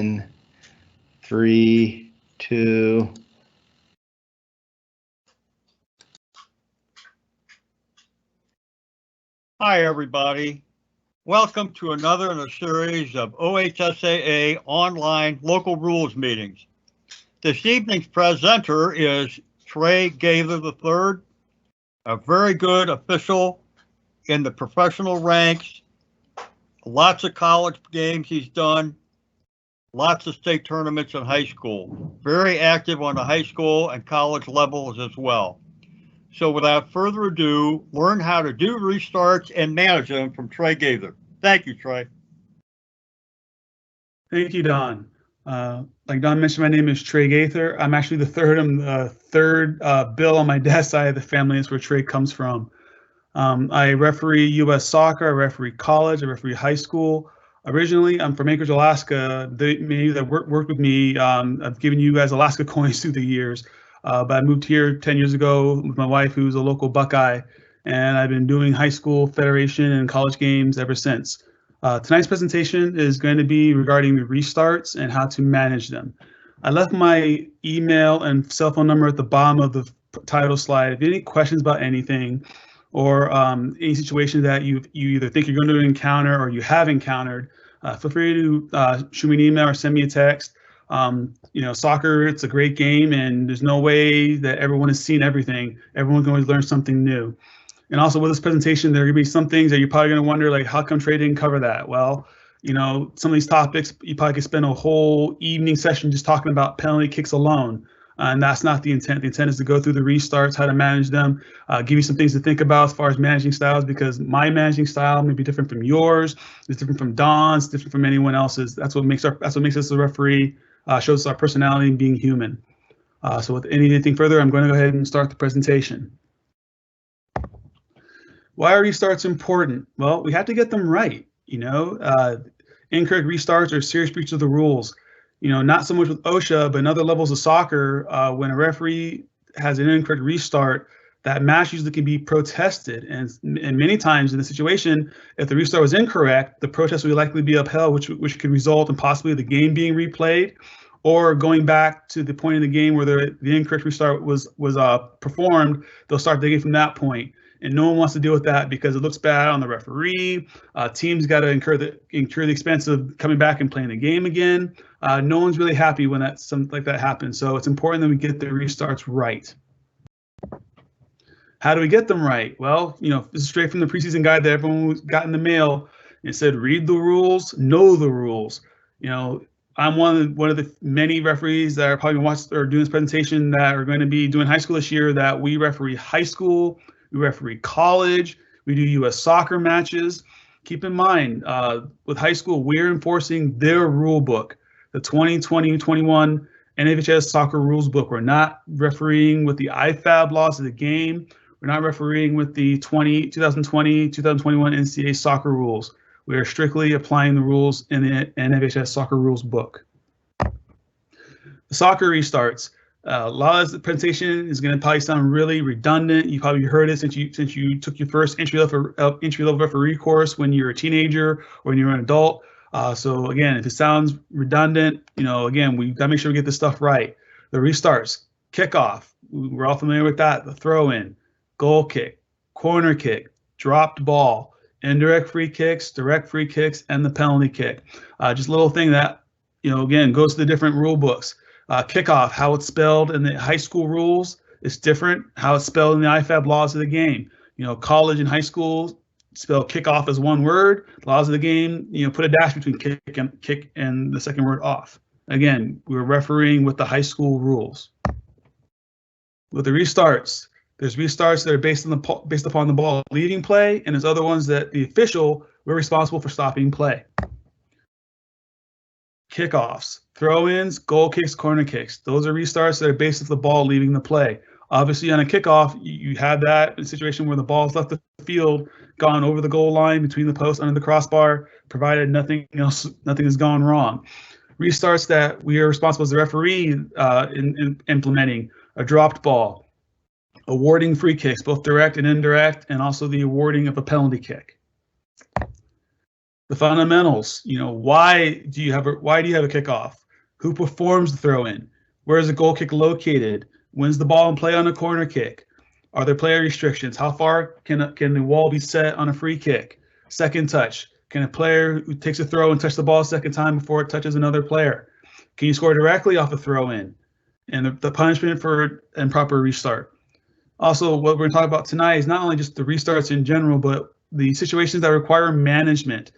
in 3, 2. Hi, everybody. Welcome to another in a series of OHSAA online local rules meetings. This evening's presenter is Trey Gaither III, a very good official in the professional ranks. Lots of college games he's done, lots of state tournaments in high school. Very active on the high school and college levels as well. So without further ado, learn how to do restarts and manage them from Trey Gaither. Thank you, Trey. Thank you, Don. Like Don mentioned, my name is Trey Gaither. I'm actually the third. I'm the third Bill on my dad's side of the family. That's where Trey comes from. I referee U.S. soccer. I referee college. I referee high school. Originally, I'm from Anchorage, Alaska. Many that worked with me, I've given you guys Alaska coins through the years. But I moved here 10 years ago with my wife, who's a local Buckeye, and I've been doing high school, federation, and college games ever since. Tonight's presentation is going to be regarding the restarts and how to manage them. I left my email and cell phone number at the bottom of the title slide. If you have any questions about anything or any situation that you either think you're going to encounter or you have encountered, feel free to shoot me an email or send me a text. Soccer, it's a great game, and there's no way that everyone has seen everything. Everyone can always learn something new. And also with this presentation, there are going to be some things that you're probably going to wonder, like, how come Trey didn't cover that? Well, some of these topics, you probably could spend a whole evening session just talking about penalty kicks alone. And that's not the intent. The intent is to go through the restarts, how to manage them, give you some things to think about as far as managing styles, because my managing style may be different from yours. It's different from Don's, different from anyone else's. That's what makes us a referee. Shows our personality and being human. So with anything further, I'm going to go ahead and start the presentation. Why are restarts important? Well, we have to get them right. Incorrect restarts are serious breaches of the rules. Not so much with OHSAA, but in other levels of soccer, when a referee has an incorrect restart, that match usually can be protested. And many times in the situation, if the restart was incorrect, the protest would likely be upheld, which could result in possibly the game being replayed or going back to the point in the game where the incorrect restart was performed. They'll start the game from that point. And no one wants to deal with that because it looks bad on the referee. Teams got to incur the expense of coming back and playing the game again. No one's really happy when something like that happens. So it's important that we get the restarts right. How do we get them right? Well, this is straight from the preseason guide that everyone got in the mail. It said, read the rules, know the rules. I'm one of the many referees that are probably watching or doing this presentation that are going to be doing high school this year, that we referee high school, we referee college, we do U.S. soccer matches. Keep in mind, with high school, we're enforcing their rule book, the 2020-21 NHS soccer rules book. We're not refereeing with the IFAB laws of the game. We're not refereeing with the 2020-2021 NCAA soccer rules. We are strictly applying the rules in the NHS soccer rules book. The soccer restarts. A lot of the presentation is going to probably sound really redundant. You probably heard it since you took your first entry level referee course when you're a teenager or when you're an adult. So again, if it sounds redundant, again, we got to make sure we get this stuff right. The restarts, kickoff, we're all familiar with that. The throw in, goal kick, corner kick, dropped ball, indirect free kicks, direct free kicks, and the penalty kick. Just a little thing that, again, goes to the different rule books. Kickoff, how it's spelled in the high school rules is different. How it's spelled in the IFAB laws of the game. College and high school spell kickoff as one word. Laws of the game, put a dash between kick and the second word off. Again, we're refereeing with the high school rules. With the restarts, there's restarts that are based upon the ball leaving play, and there's other ones that the official, we're responsible for stopping play. Kickoffs, throw-ins, goal kicks, corner kicks. Those are restarts that are based off the ball leaving the play. Obviously, on a kickoff, you have that in a situation where the ball's left the field, gone over the goal line, between the post, under the crossbar, provided nothing has gone wrong. Restarts that we are responsible as the referee in implementing: a dropped ball, awarding free kicks, both direct and indirect, and also the awarding of a penalty kick. The fundamentals, why do you have a kickoff? Who performs the throw in? Where is the goal kick located? When's the ball in play on a corner kick? Are there player restrictions? How far can the wall be set on a free kick? Second touch. Can a player who takes a throw and touch the ball a second time before it touches another player? Can you score directly off a throw in? And the punishment for improper restart. Also, what we're going to talk about tonight is not only just the restarts in general, but the situations that require management.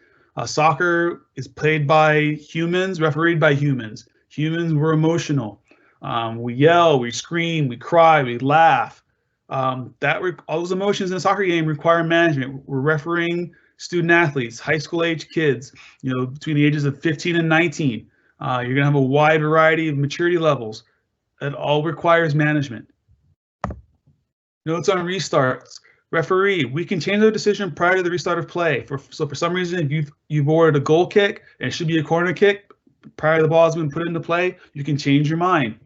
Soccer is played by humans, refereed by humans. Humans were emotional. We yell, we scream, we cry, we laugh. All those emotions in a soccer game require management. We're refereeing student athletes, high school age kids, between the ages of 15 and 19. You're going to have a wide variety of maturity levels. It all requires management. Notes on restarts. Referee, we can change the decision prior to the restart of play. So for some reason, if you've ordered a goal kick and it should be a corner kick prior to the ball has been put into play, you can change your mind.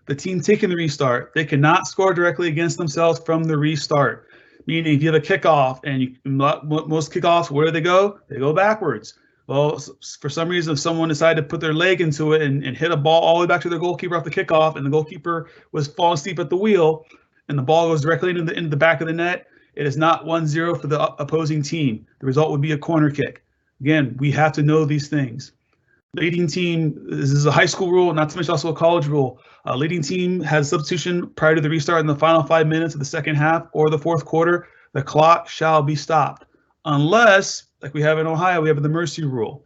The team taking the restart, they cannot score directly against themselves from the restart. Meaning, if you have a kickoff and most kickoffs, where do they go? They go backwards. Well, for some reason, if someone decided to put their leg into it and hit a ball all the way back to the goalkeeper off the kickoff, and the goalkeeper was falling asleep at the wheel, and the ball goes directly into the back of the net, it is not 1-0 for the opposing team. The result would be a corner kick. Again, we have to know these things. Leading team, this is a high school rule, not to mention also a college rule. Leading team has substitution prior to the restart in the final 5 minutes of the second half or the fourth quarter. The clock shall be stopped. Unless, like we have in Ohio, we have the mercy rule.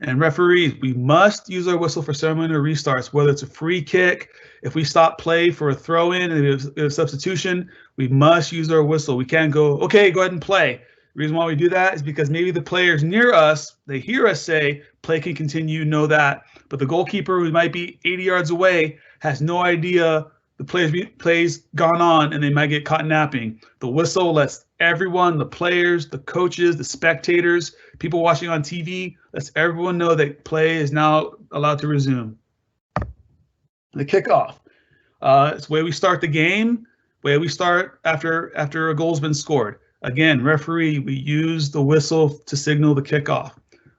And referees, we must use our whistle for ceremony or restarts, whether it's a free kick. If we stop play for a throw-in and we have a substitution, we must use our whistle. We can't go, okay, go ahead and play. The reason why we do that is because maybe the players near us, they hear us say, play can continue, know that. But the goalkeeper, who might be 80 yards away, has no idea the play's gone on, and they might get caught napping. The whistle lets everyone, the players, the coaches, the spectators, people watching on TV, lets everyone know that play is now allowed to resume. The kickoff. It's the way we start the game, way we start after a goal's been scored. Again, referee, we use the whistle to signal the kickoff.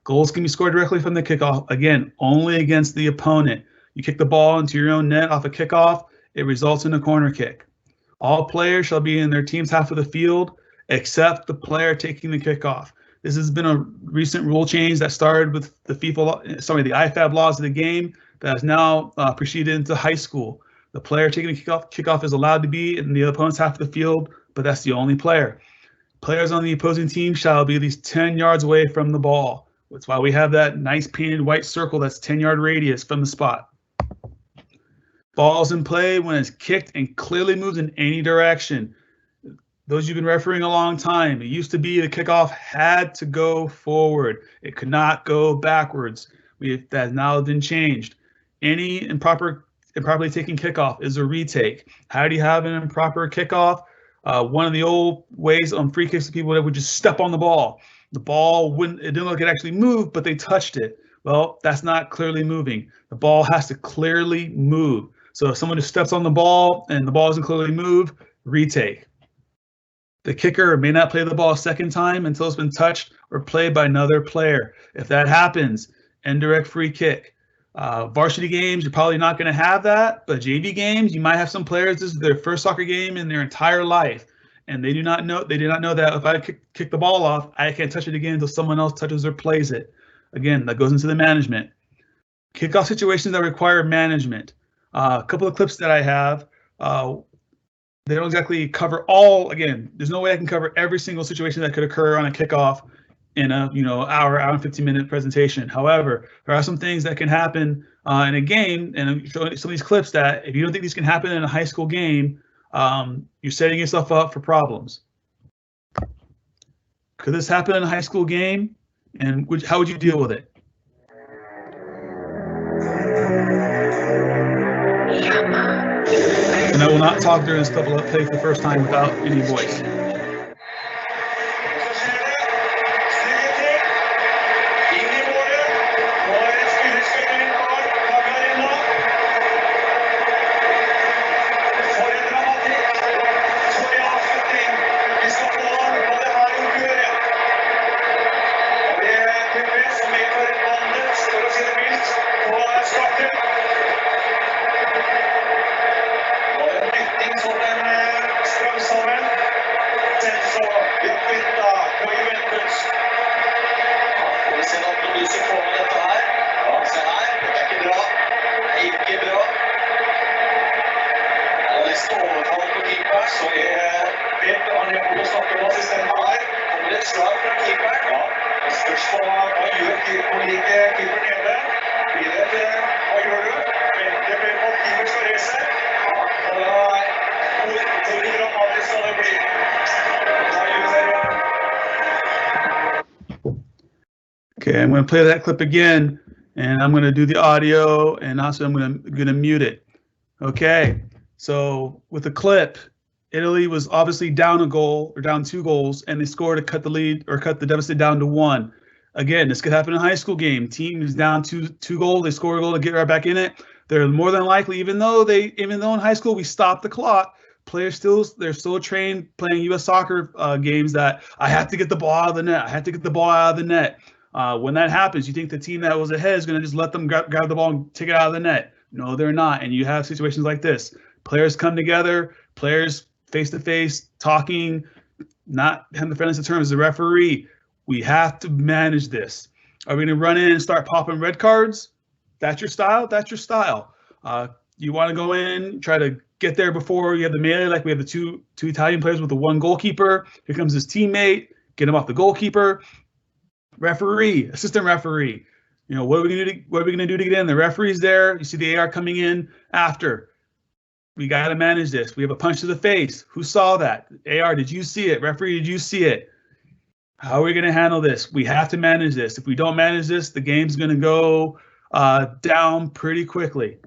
Goals can be scored directly from the kickoff. Again, only against the opponent. You kick the ball into your own net off a kickoff, it results in a corner kick. All players shall be in their team's half of the field, except the player taking the kickoff. This has been a recent rule change that started with the IFAB laws of the game that has now proceeded into high school. The player taking the kickoff is allowed to be in the opponent's half of the field, but that's the only player. Players on the opposing team shall be at least 10 yards away from the ball. That's why we have that nice painted white circle that's 10-yard radius from the spot. Ball's in play when it's kicked and clearly moves in any direction. Those you've been refereeing a long time, it used to be the kickoff had to go forward. It could not go backwards. That has now been changed. Any improperly taken kickoff is a retake. How do you have an improper kickoff? One of the old ways on free kicks, people that would just step on the ball. The ball it didn't look like it actually moved, but they touched it. Well, that's not clearly moving. The ball has to clearly move. So if someone just steps on the ball and the ball doesn't clearly move, retake. The kicker may not play the ball a second time until it's been touched or played by another player. If that happens, indirect free kick. Varsity games, you're probably not going to have that, but JV games, you might have some players, this is their first soccer game in their entire life, and they do not know that if I kick the ball off, I can't touch it again until someone else touches or plays it. Again, that goes into the management. Kickoff situations that require management. A couple of clips that I have, they don't exactly cover all. Again, there's no way I can cover every single situation that could occur on a kickoff in a hour and 15-minute presentation. However, there are some things that can happen in a game, and I'm showing some of these clips that if you don't think these can happen in a high school game, you're setting yourself up for problems. Could this happen in a high school game, and how would you deal with it? And I will not talk during this couple of plays the first time without any voice. Okay, I'm going to play that clip again, and I'm going to do the audio, and also I'm going to mute it. Okay, so with the clip, Italy was obviously down a goal or down 2 goals, and they scored to cut the lead or cut the deficit down to 1. Again, this could happen in a high school game. Team is down two goals, they score a goal to get right back in it. They're more than likely, even though in high school we stop the clock, they're still trained playing U.S. soccer games that I have to get the ball out of the net. I have to get the ball out of the net. When that happens, you think the team that was ahead is going to just let them grab the ball and take it out of the net. No, they're not. And you have situations like this. Players come together, players face-to-face, talking, not having the friendliest of terms. The referee, we have to manage this. Are we going to run in and start popping red cards? That's your style? That's your style. You want to go in, try to get there before you have the melee, like we have the two Italian players with the 1 goalkeeper. Here comes his teammate, get him off the goalkeeper. Referee, assistant referee. You know, what are we gonna do to get in? The referee's there. You see the AR coming in after. We got to manage this. We have a punch to the face. Who saw that? AR, did you see it? Referee, did you see it? How are we going to handle this? We have to manage this. If we don't manage this, the game's going to go down pretty quickly.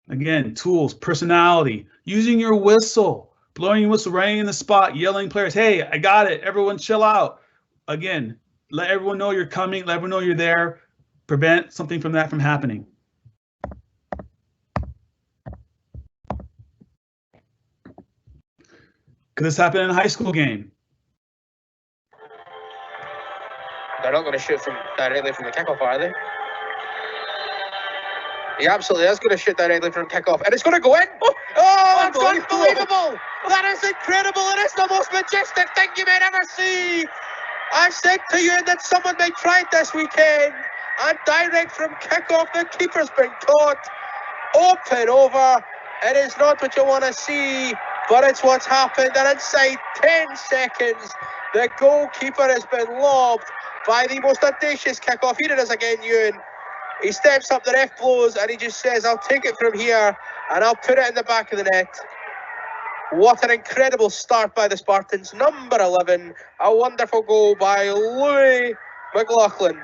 Again, tools, personality, using your whistle, blowing your whistle, running in the spot, yelling players, hey, I got it. Everyone chill out. Again, let everyone know you're coming. Let everyone know you're there. Prevent something from that from happening. Could this happen in a high school game? They're not going to shoot directly from the kickoff, are they? He absolutely is going to shoot directly from kickoff, and it's going to go in. Oh, that's unbelievable! That is incredible. It is the most majestic thing you may ever see. I said to you that someone may try it this weekend, and direct from kickoff, the keeper's been caught. Open over. It is not what you want to see, but it's what's happened. And inside 10 seconds, the goalkeeper has been lobbed by the most audacious kickoff. Here it is again, Ewan. He steps up, the ref blows, and he just says, I'll take it from here, and I'll put it in the back of the net. What an incredible start by the Spartans. Number 11, a wonderful goal by Louis McLaughlin.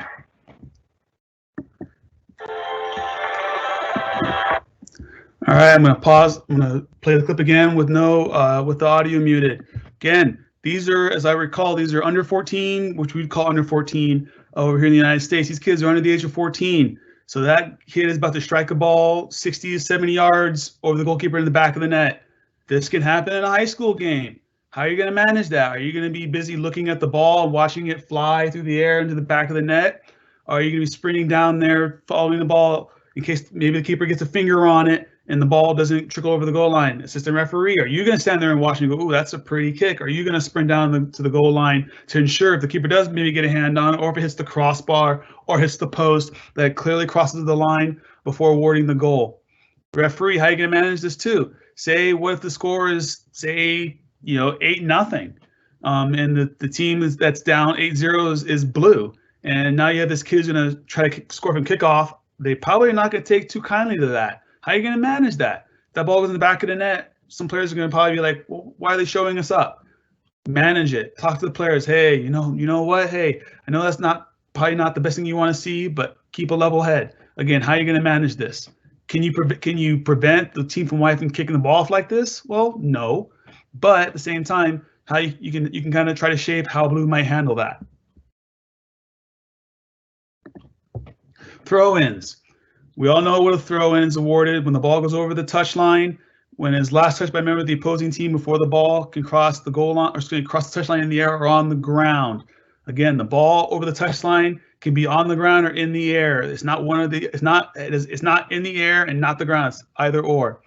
All right, I'm going to pause. I'm going to play the clip again with with the audio muted. Again, these are, as I recall, these are under 14, which we'd call under 14 over here in the United States. These kids are under the age of 14. So that kid is about to strike a ball 60 to 70 yards over the goalkeeper in the back of the net. This can happen in a high school game. How are you going to manage that? Are you going to be busy looking at the ball and watching it fly through the air into the back of the net? Or are you going to be sprinting down there, following the ball in case maybe the keeper gets a finger on it and the ball doesn't trickle over the goal line? Assistant referee, are you going to stand there and watch and go, ooh, that's a pretty kick? Are you going to sprint down to the goal line to ensure if the keeper does maybe get a hand on it, or if it hits the crossbar or hits the post, that it clearly crosses the line before awarding the goal? Referee, how are you going to manage this too? Say, what if the score is, say, 8-0, and the team that's down 8-0 is blue, and now you have this kid who's going to try to score from kickoff. They probably are not going to take too kindly to that. How are you going to manage that? If that ball goes in the back of the net, some players are going to probably be like, well, why are they showing us up? Manage it. Talk to the players. Hey, you know what? Hey, I know that's probably not the best thing you want to see, but keep a level head. Again, how are you going to manage this? Can you prevent the team from kicking the ball off like this? Well, no. But at the same time, how you can kind of try to shape how blue might handle that. Throw-ins. We all know what a throw-in is awarded when the ball goes over the touchline, when it's last touched by a member of the opposing team before the ball can cross the goal line, or cross the touchline in the air or on the ground. Again, the ball over the touchline can be on the ground or in the air. It's not it's not in the air and not the ground. It's either or.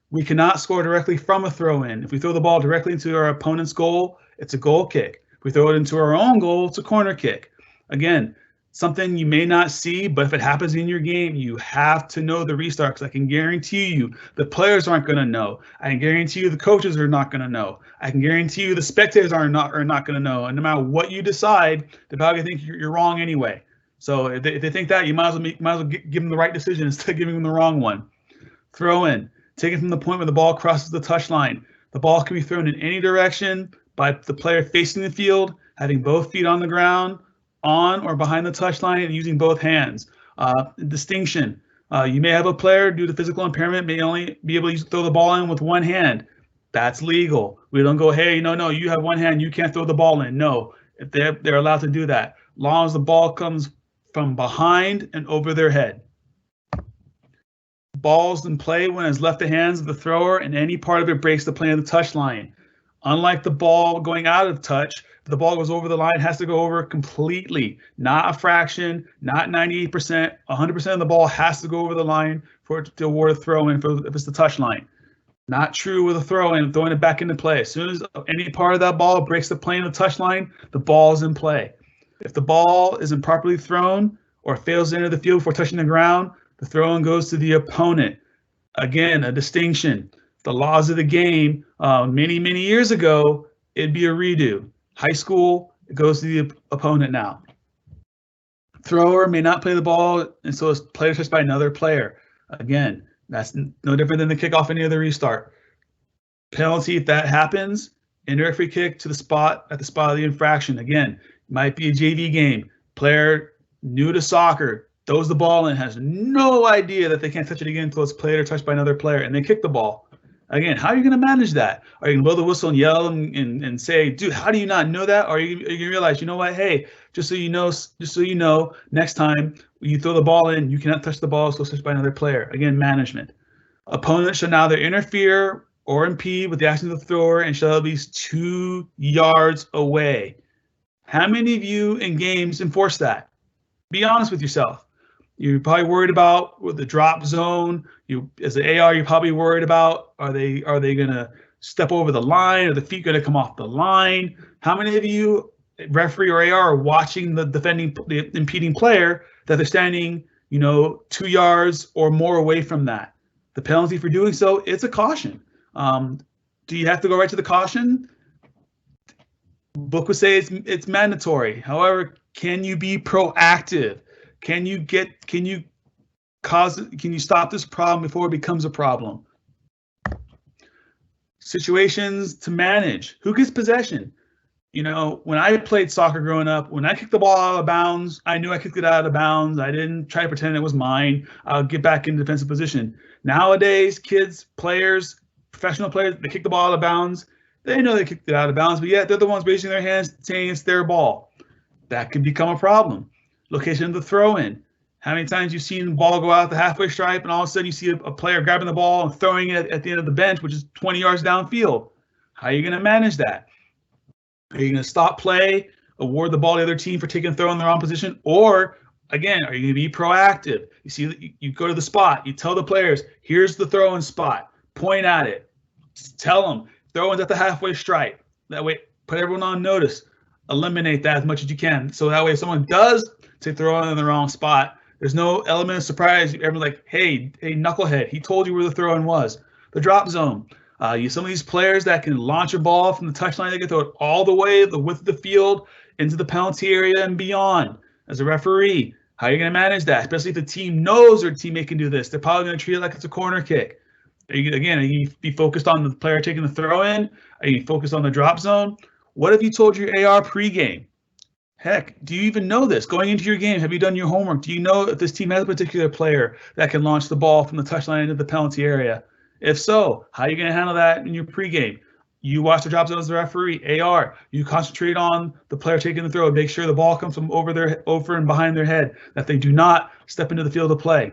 We cannot score directly from a throw-in. If we throw the ball directly into our opponent's goal, it's a goal kick. If we throw it into our own goal, it's a corner kick. Again, something you may not see, but if it happens in your game, you have to know the restart, because I can guarantee you the players aren't going to know. I can guarantee you the coaches are not going to know. I can guarantee you the spectators are not going to know. And no matter what you decide, they probably think you're wrong anyway. So if they think that, you might as well give them the right decision instead of giving them the wrong one. Throw in. Take it from the point where the ball crosses the touchline. The ball can be thrown in any direction by the player facing the field, having both feet on the ground, on or behind the touchline and using both hands. Distinction. You may have a player due to physical impairment may only be able to throw the ball in with one hand. That's legal. We don't go, hey, no, you have one hand, you can't throw the ball in. No, if they're allowed to do that, as long as the ball comes from behind and over their head. Balls in play when it's left the hands of the thrower and any part of it breaks the plane of the touch line. Unlike the ball going out of touch, if the ball goes over the line, it has to go over completely, not a fraction, not 98%. 100% of the ball has to go over the line for it to award a throw in if it's the touch line. Not true with a throw in, throwing it back into play. As soon as any part of that ball breaks the plane of the touch line, the ball is in play. If the ball isn't properly thrown or fails to enter the field before touching the ground, the throw-in goes to the opponent. Again, a distinction. The laws of the game, many years ago, it'd be a redo. High school, it goes to the opponent now. Thrower may not play the ball until it's played or touched by another player. Again, that's no different than the kickoff any other restart. Penalty if that happens, indirect free kick to the spot at the spot of the infraction. Again, might be a JV game. Player new to soccer throws the ball in, has no idea that they can't touch it again until it's played or touched by another player, and they kick the ball. Again, how are you going to manage that? Are you going to blow the whistle and yell and say, dude, how do you not know that? Or are you going to realize, you know what, hey, just so you know, next time you throw the ball in, you cannot touch the ball until it's touched by another player. Again, management. Opponents shall neither interfere or impede with the action of the thrower and shall at least 2 yards away. How many of you in games enforce that? Be honest with yourself. You're probably worried about with the drop zone. You, as an AR, you're probably worried about are they going to step over the line? Are the feet going to come off the line? How many of you, referee or AR, are watching the impeding player that they're standing, 2 yards or more away from that? The penalty for doing so, it's a caution. Do you have to go right to the caution? Book would say it's mandatory. However, can you be proactive? Can you stop this problem before it becomes a problem? Situations to manage. Who gets possession? When I played soccer growing up, when I kicked the ball out of bounds, I knew I kicked it out of bounds. I didn't try to pretend it was mine. I'll get back in defensive position. Nowadays, kids, players, professional players, they kick the ball out of bounds. They know they kicked it out of bounds, but yet they're the ones raising their hands saying it's their ball. That could become a problem. Location of the throw-in. How many times you've seen the ball go out the halfway stripe and all of a sudden you see a player grabbing the ball and throwing it at the end of the bench, which is 20 yards downfield? How are you going to manage that? Are you going to stop play, award the ball to the other team for taking a throw in the wrong position? Or, again, are you going to be proactive? You see, you go to the spot. You tell the players, here's the throw-in spot. Point at it. Tell them, throw-in's at the halfway stripe. That way, put everyone on notice. Eliminate that as much as you can. So that way, if someone does to throw in the wrong spot, there's no element of surprise. Everyone's like, hey, knucklehead, he told you where the throw-in was. The drop zone. Some of these players that can launch a ball from the touchline, they can throw it all the way the width of the field into the penalty area and beyond. As a referee, how are you going to manage that? Especially if the team knows their teammate can do this. They're probably going to treat it like it's a corner kick. Are you be focused on the player taking the throw-in? Are you focused on the drop zone? What have you told your AR pregame? Heck, do you even know this? Going into your game, have you done your homework? Do you know if this team has a particular player that can launch the ball from the touchline into the penalty area? If so, how are you going to handle that in your pregame? You watch the drop zone as the referee. AR, you concentrate on the player taking the throw. Make sure the ball comes from over and behind their head, that they do not step into the field of play.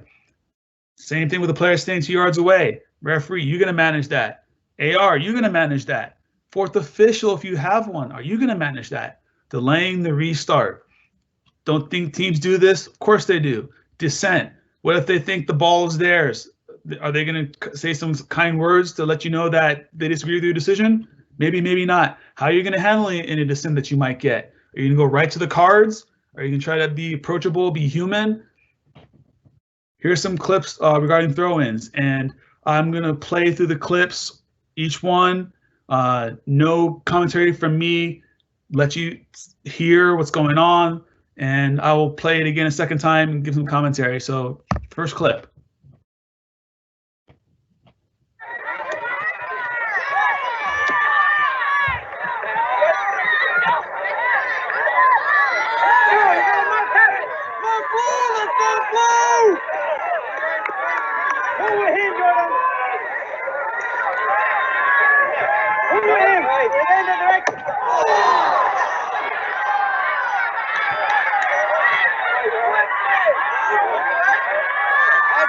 Same thing with the player staying 2 yards away. Referee, you're going to manage that. AR, you're going to manage that. Fourth official, if you have one, are you going to manage that? Delaying the restart. Don't think teams do this? Of course they do. Dissent. What if they think the ball is theirs? Are they going to say some kind words to let you know that they disagree with your decision? Maybe, maybe not. How are you going to handle any dissent that you might get? Are you going to go right to the cards? Are you going to try to be approachable, be human? Here's some clips regarding throw-ins, and I'm going to play through the clips, each one. No commentary from me. Let you hear what's going on, and I will play it again a second time and give some commentary. So, first clip.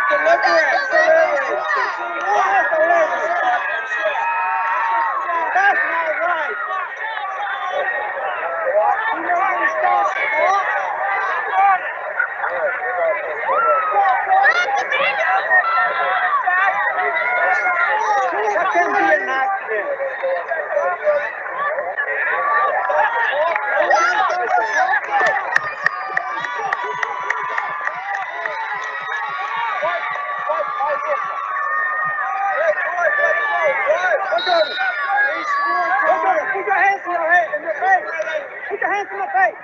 That's not right. You know how to stop the ball? That can be an accident. Put your hands in your head, in your face. Put your hands in your face.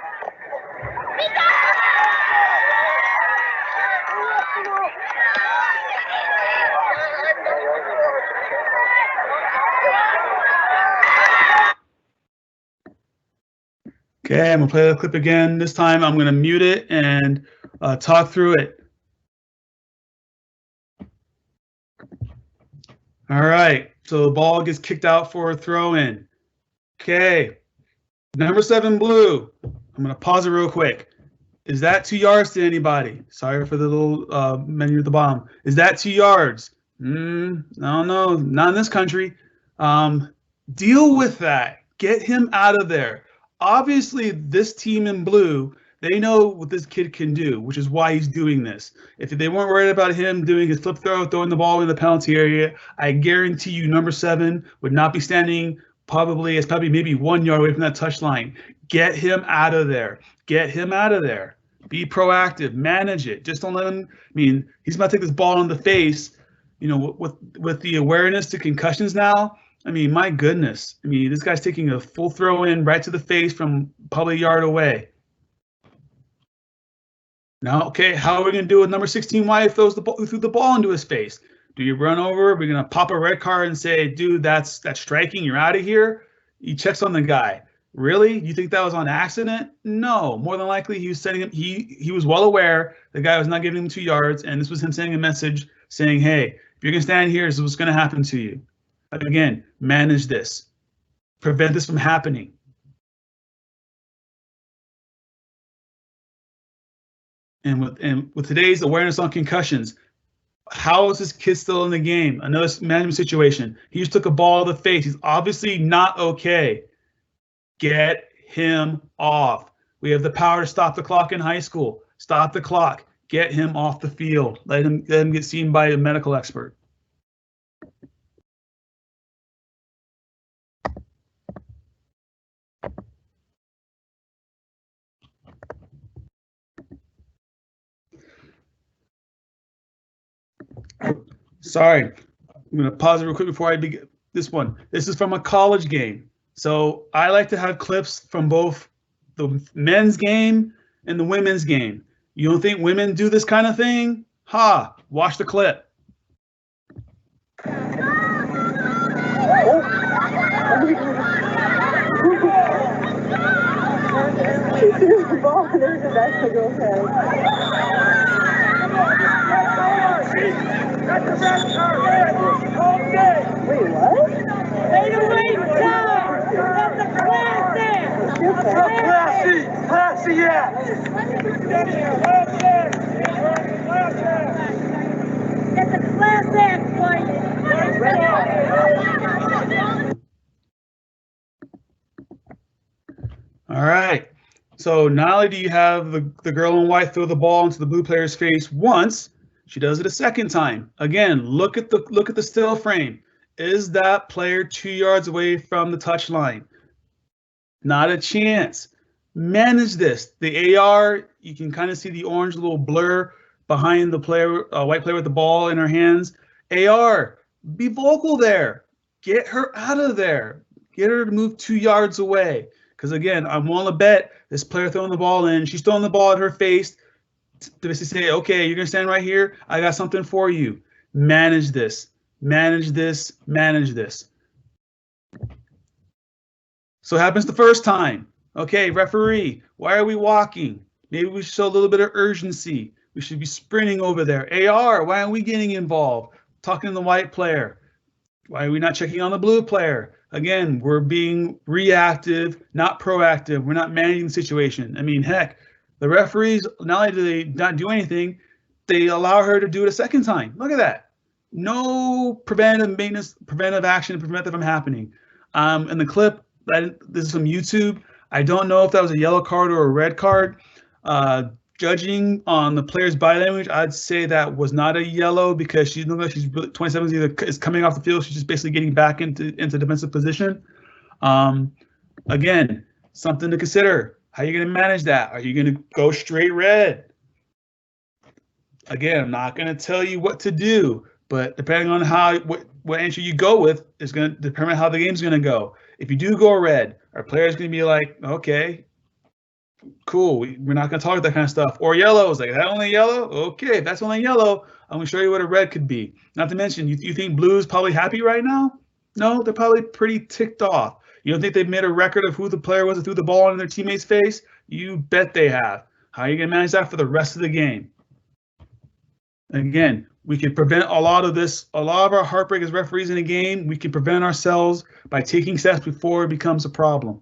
Okay, I'm gonna play the clip again. This time I'm gonna mute it and talk through it. All right, so the ball gets kicked out for a throw in. Okay, number 7 blue. I'm gonna pause it real quick. Is that 2 yards to anybody? Sorry for the little menu at the bottom. Is that 2 yards? I don't know, not in this country. Deal with that. Get him out of there. Obviously, this team in blue, they know what this kid can do, which is why he's doing this. If they weren't worried about him doing his flip throw, throwing the ball in the penalty area, I guarantee you number 7 would not be standing probably maybe 1 yard away from that touchline. Get him out of there. Get him out of there. Be proactive. Manage it. Just don't let him. I mean, he's about to take this ball in the face. You know, with the awareness to concussions now. I mean, my goodness. I mean, this guy's taking a full throw in right to the face from probably a yard away. Now, okay, how are we going to do with number 16 Wyatt threw the ball into his face? Do you run over? We're going to pop a red card and say, dude, that's striking. You're out of here. He checks on the guy. Really? You think that was on accident? No. More than likely, he was sending him. He was well aware the guy was not giving him 2 yards, and this was him sending a message saying, hey, if you're going to stand here, this is what's going to happen to you. Again, manage this. Prevent this from happening. And with today's awareness on concussions, how is this kid still in the game? Another management situation. He just took a ball to the face. He's obviously not okay. Get him off. We have the power to stop the clock in high school. Stop the clock. Get him off the field. Let him get seen by a medical expert. Sorry, I'm going to pause it real quick before I begin this one. This is from a college game. So I like to have clips from both the men's game and the women's game. You don't think women do this kind of thing? Ha, watch the clip. That's the red card. Wait, what? They don't wait time. That's a classic. Classy, yeah. That's a classic, boy. All right. So not only do you have the girl in white throw the ball into the blue player's face once, she does it a second time. Again, look at the still frame. Is that player 2 yards away from the touch line? Not a chance. Manage this. The AR, you can kind of see the orange little blur behind the player, white player with the ball in her hands. AR, be vocal there. Get her out of there. Get her to move 2 yards away. Because again, I'm willing to bet this player throwing the ball in, she's throwing the ball at her face to basically say, okay, you're going to stand right here. I got something for you. Manage this. Manage this. Manage this. So it happens the first time. Okay, referee, why are we walking? Maybe we should show a little bit of urgency. We should be sprinting over there. AR, why aren't we getting involved? Talking to the white player. Why are we not checking on the blue player? Again, we're being reactive, not proactive. We're not managing the situation. I mean, heck, the referees, not only do they not do anything, they allow her to do it a second time. Look at that. No preventive maintenance, preventive action to prevent that from happening. In the clip, this is from YouTube. I don't know if that was a yellow card or a red card. Judging on the player's body language, I'd say that was not a yellow because she's looking like she's 27 is coming off the field. She's just basically getting back into defensive position. Again, something to consider. How are you going to manage that? Are you going to go straight red? Again, I'm not going to tell you what to do, but depending on what answer you go with is going to determine how the game's going to go. If you do go red, our player's going to be like, okay, cool, we're not going to talk about that kind of stuff. Or yellow is like, is that only yellow? Okay, if that's only yellow, I'm going to show you what a red could be. Not to mention, you think blue is probably happy right now? No, they're probably pretty ticked off. You don't think they've made a record of who the player was that threw the ball in their teammate's face? You bet they have. How are you going to manage that for the rest of the game? Again, we can prevent a lot of this, a lot of our heartbreak as referees in a game. We can prevent ourselves by taking steps before it becomes a problem.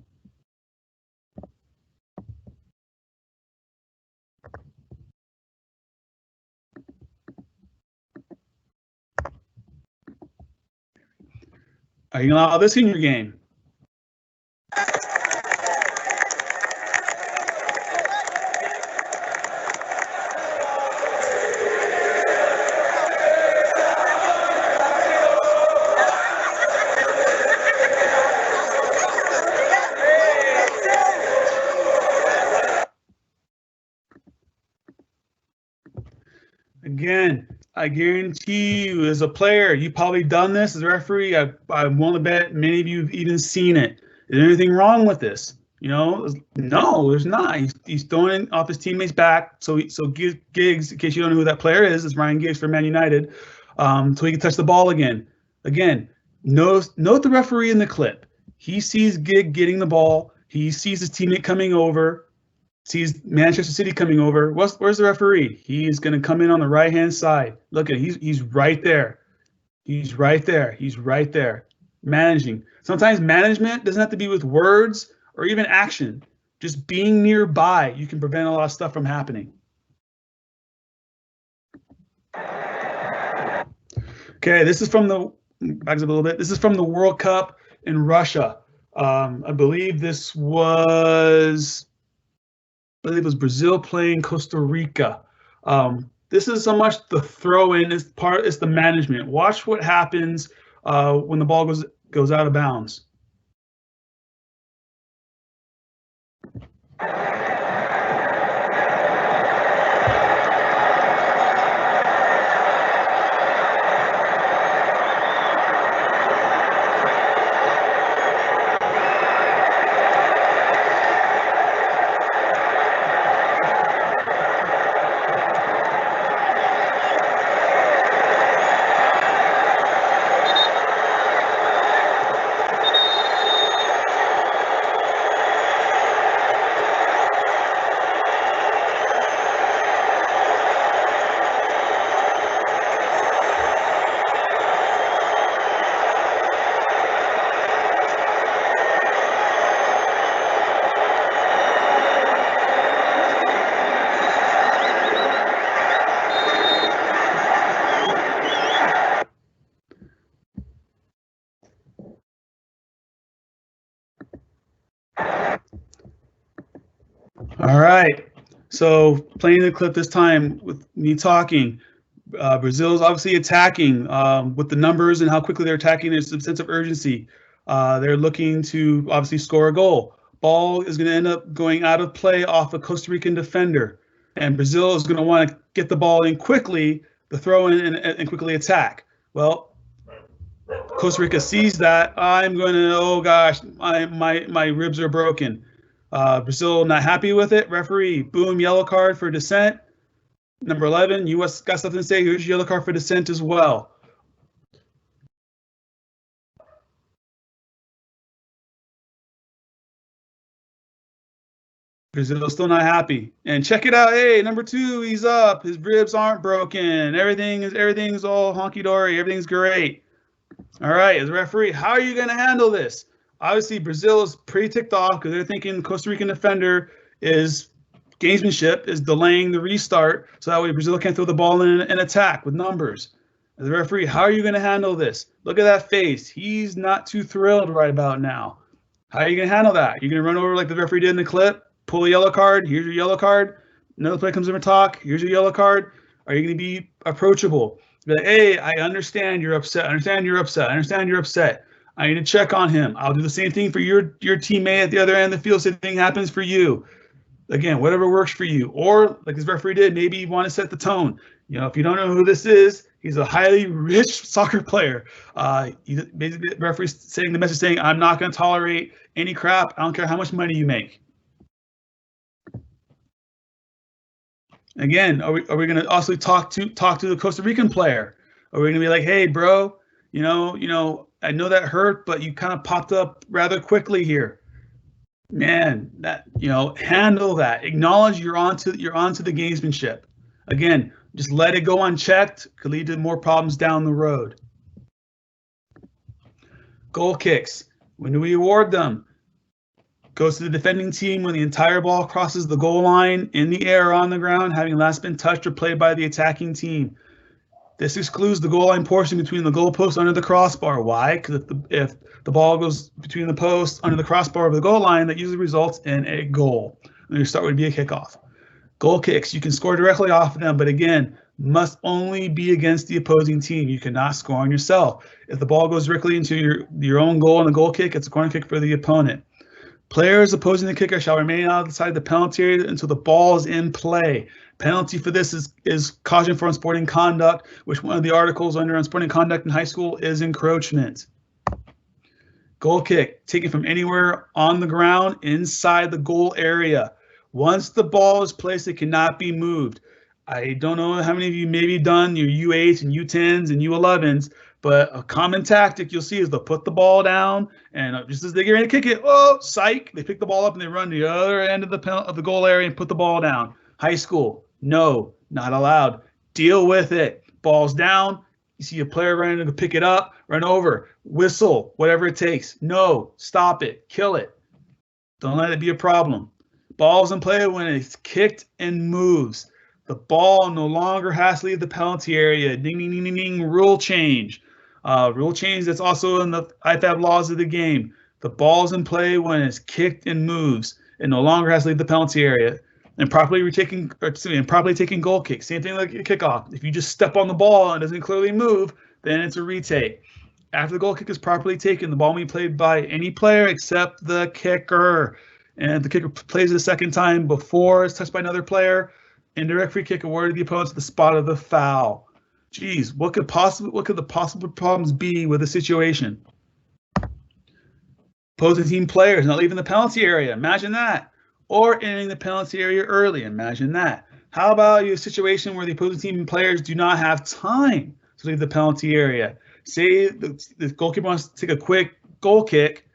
Are you going to allow this in your game? Again, I guarantee you, as a player, you've probably done this as a referee. I'm willing to bet many of you have even seen it. Is there anything wrong with this? You know, no, there's not. He's throwing it off his teammate's back. So Giggs, in case you don't know who that player is, it's Ryan Giggs for Man United, so he can touch the ball again. Again, note the referee in the clip. He sees Giggs getting the ball. He sees his teammate coming over. Sees Manchester City coming over. Where's the referee? He's going to come in on the right-hand side. Look at he's right there. He's right there. He's right there. Managing. Sometimes management doesn't have to be with words or even action. Just being nearby, you can prevent a lot of stuff from happening. Okay, this is from the backs up a little bit. This is from the World Cup in Russia. I believe this was. I believe it was Brazil playing Costa Rica. This is so much the throw-in is it's the management. Watch what happens when the ball goes out of bounds. All right, so playing the clip this time with me talking, Brazil's obviously attacking with the numbers and how quickly they're attacking. There's some sense of urgency. They're looking to obviously score a goal. Ball is going to end up going out of play off a Costa Rican defender, and Brazil is going to want to get the ball in quickly, the throw in and quickly attack. Well, Costa Rica sees that. I'm going to, oh gosh, my ribs are broken. Brazil not happy with it. Referee, boom, yellow card for dissent. Number 11, U.S. got something to say. Here's your yellow card for dissent as well. Brazil's still not happy. And check it out. Hey, number 2, he's up. His ribs aren't broken. Everything's all honky-dory. Everything's great. All right, as a referee, how are you going to handle this? Obviously, Brazil is pretty ticked off because they're thinking the Costa Rican defender is gamesmanship is delaying the restart so that way Brazil can't throw the ball in and attack with numbers. As a referee, how are you going to handle this? Look at that face. He's not too thrilled right about now. How are you going to handle that? You're going to run over like the referee did in the clip, pull a yellow card, here's your yellow card. Another player comes over and talk, here's your yellow card. Are you going to be approachable? Be like, hey, I understand you're upset. I understand you're upset. I understand you're upset. I need to check on him. I'll do the same thing for your teammate at the other end of the field. Same thing happens for you. Again, whatever works for you. Or like this referee did, maybe you want to set the tone. You know, if you don't know who this is, he's a highly rich soccer player. Basically, the referee's saying the message saying, I'm not going to tolerate any crap. I don't care how much money you make. Again, are we going to also talk to the Costa Rican player? Are we going to be like, hey, bro, you know, I know that hurt, but you kind of popped up rather quickly here. Man, that, you know, handle that. Acknowledge you're onto the gamesmanship. Again, just let it go unchecked. Could lead to more problems down the road. Goal kicks. When do we award them? Goes to the defending team when the entire ball crosses the goal line in the air or on the ground, having last been touched or played by the attacking team. This excludes the goal line portion between the goalpost under the crossbar. Why? Because if the ball goes between the post under the crossbar of the goal line, that usually results in a goal. And your start would be a kickoff. Goal kicks, you can score directly off of them, but again, must only be against the opposing team. You cannot score on yourself. If the ball goes directly into your own goal and a goal kick, it's a corner kick for the opponent. Players opposing the kicker shall remain outside the penalty area until the ball is in play. Penalty for this is caution for unsporting conduct, which one of the articles under unsporting conduct in high school is encroachment. Goal kick, taken from anywhere on the ground inside the goal area. Once the ball is placed, it cannot be moved. I don't know how many of you maybe done your U8s and U10s and U11s, but a common tactic you'll see is they'll put the ball down, and just as they get ready to kick it, oh, psych, they pick the ball up and they run to the other end of the goal area and put the ball down. High school, no, not allowed. Deal with it. Ball's down. You see a player running to pick it up, run over, whistle, whatever it takes. No, stop it, kill it. Don't let it be a problem. Ball's in play when it's kicked and moves. The ball no longer has to leave the penalty area. Ding, ding, ding, ding, ding. Rule change. Rule change that's also in the IFAB laws of the game. The ball's in play when it's kicked and moves. It no longer has to leave the penalty area. And properly taking goal kicks. Same thing like a kickoff. If you just step on the ball and it doesn't clearly move, then it's a retake. After the goal kick is properly taken, the ball may be played by any player except the kicker. And if the kicker plays it a second time before it's touched by another player, indirect free kick awarded the opponent to the spot of the foul. Geez, what could the possible problems be with the situation? Opposing team players not leaving the penalty area. Imagine that. Or entering the penalty area early. Imagine that. How about a situation where the opposing team players do not have time to leave the penalty area? Say the goalkeeper wants to take a quick goal kick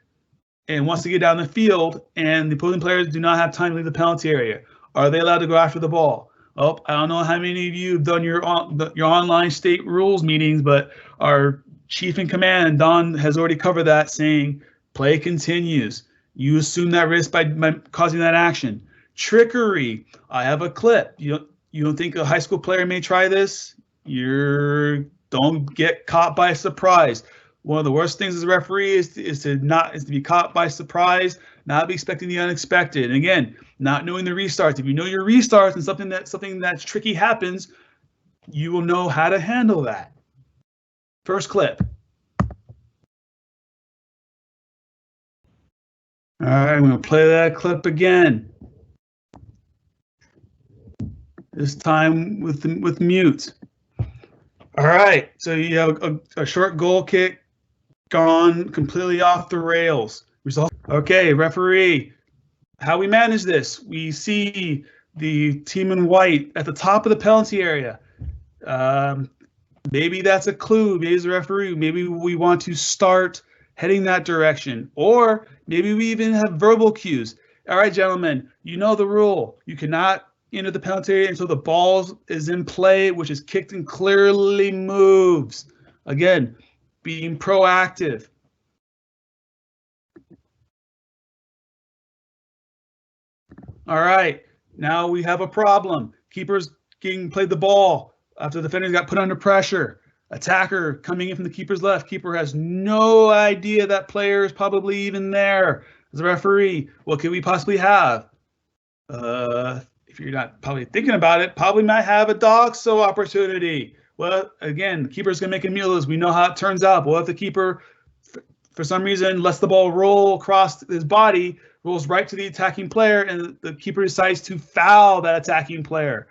and wants to get down the field, and the opposing players do not have time to leave the penalty area. Are they allowed to go after the ball? Oh, I don't know how many of you have done your online state rules meetings, but our chief in command, Don, has already covered that, saying play continues. You assume that risk by causing that action. Trickery. I have a clip. You don't think a high school player may try this? Don't get caught by surprise. One of the worst things as a referee is to be caught by surprise, not be expecting the unexpected. And again, not knowing the restarts. If you know your restarts and something that's tricky happens, you will know how to handle that. First clip. All right, I'm going to play that clip again. This time with mute. All right, so you have a short goal kick gone completely off the rails. Result. Okay, referee. How we manage this? We see the team in white at the top of the penalty area. Maybe that's a clue. Maybe as a referee, maybe we want to start heading that direction, or maybe we even have verbal cues. All right, gentlemen, you know the rule. You cannot enter the penalty area until the ball is in play, which is kicked and clearly moves. Again, being proactive. All right, Now we have a problem. Keeper's getting played the ball after the defenders got put under pressure. Attacker coming in from the keeper's left. Keeper has no idea that player is probably even there. As a referee, what could we possibly have? If you're not probably thinking about it, probably might have a dog so opportunity. Well, again, the keeper's going to make a meal as we know how it turns out. But what if the keeper, for some reason, lets the ball roll across his body, rolls right to the attacking player, and the keeper decides to foul that attacking player?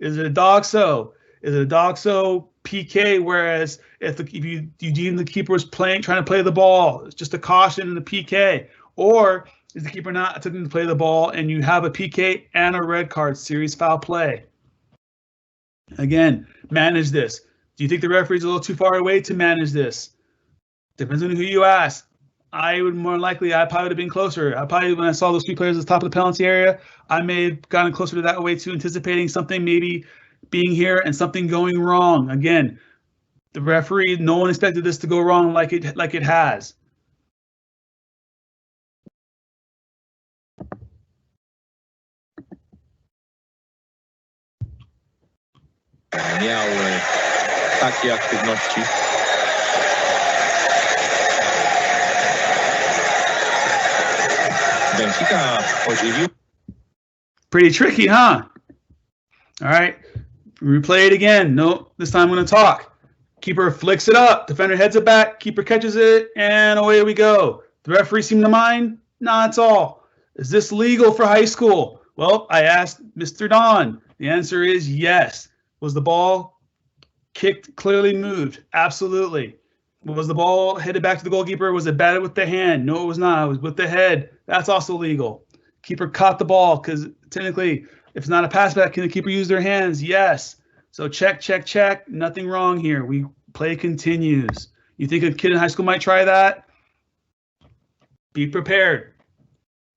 Is it a dog so? Is it a dog so PK? Whereas if you deem the keeper was trying to play the ball, it's just a caution and a PK, or is the keeper not attempting to play the ball and you have a PK and a red card, serious foul play? Again, manage this. Do you think the referee's a little too far away to manage this? Depends on who you ask. I would more likely, I probably would have been closer. I probably, when I saw those 3 players at the top of the penalty area, I may have gotten closer to that way too, anticipating something maybe being here and something going wrong. Again, the referee, no one expected this to go wrong like it has. Miał takiej aktywności. Benfica ożywił. Pretty tricky, huh? All right, replay it again. No, this time I'm going to talk. Keeper flicks it up. Defender heads it back. Keeper catches it, and away we go. The referee seemed to mind? Not at all. Is this legal for high school? Well, I asked Mr. Don. The answer is yes. Was the ball kicked, clearly moved? Absolutely. Was the ball headed back to the goalkeeper? Was it batted with the hand? No, it was not. It was with the head. That's also legal. Keeper caught the ball because technically, if it's not a pass back, can the keeper use their hands? Yes. So check, check, check. Nothing wrong here. Play continues. You think a kid in high school might try that? Be prepared.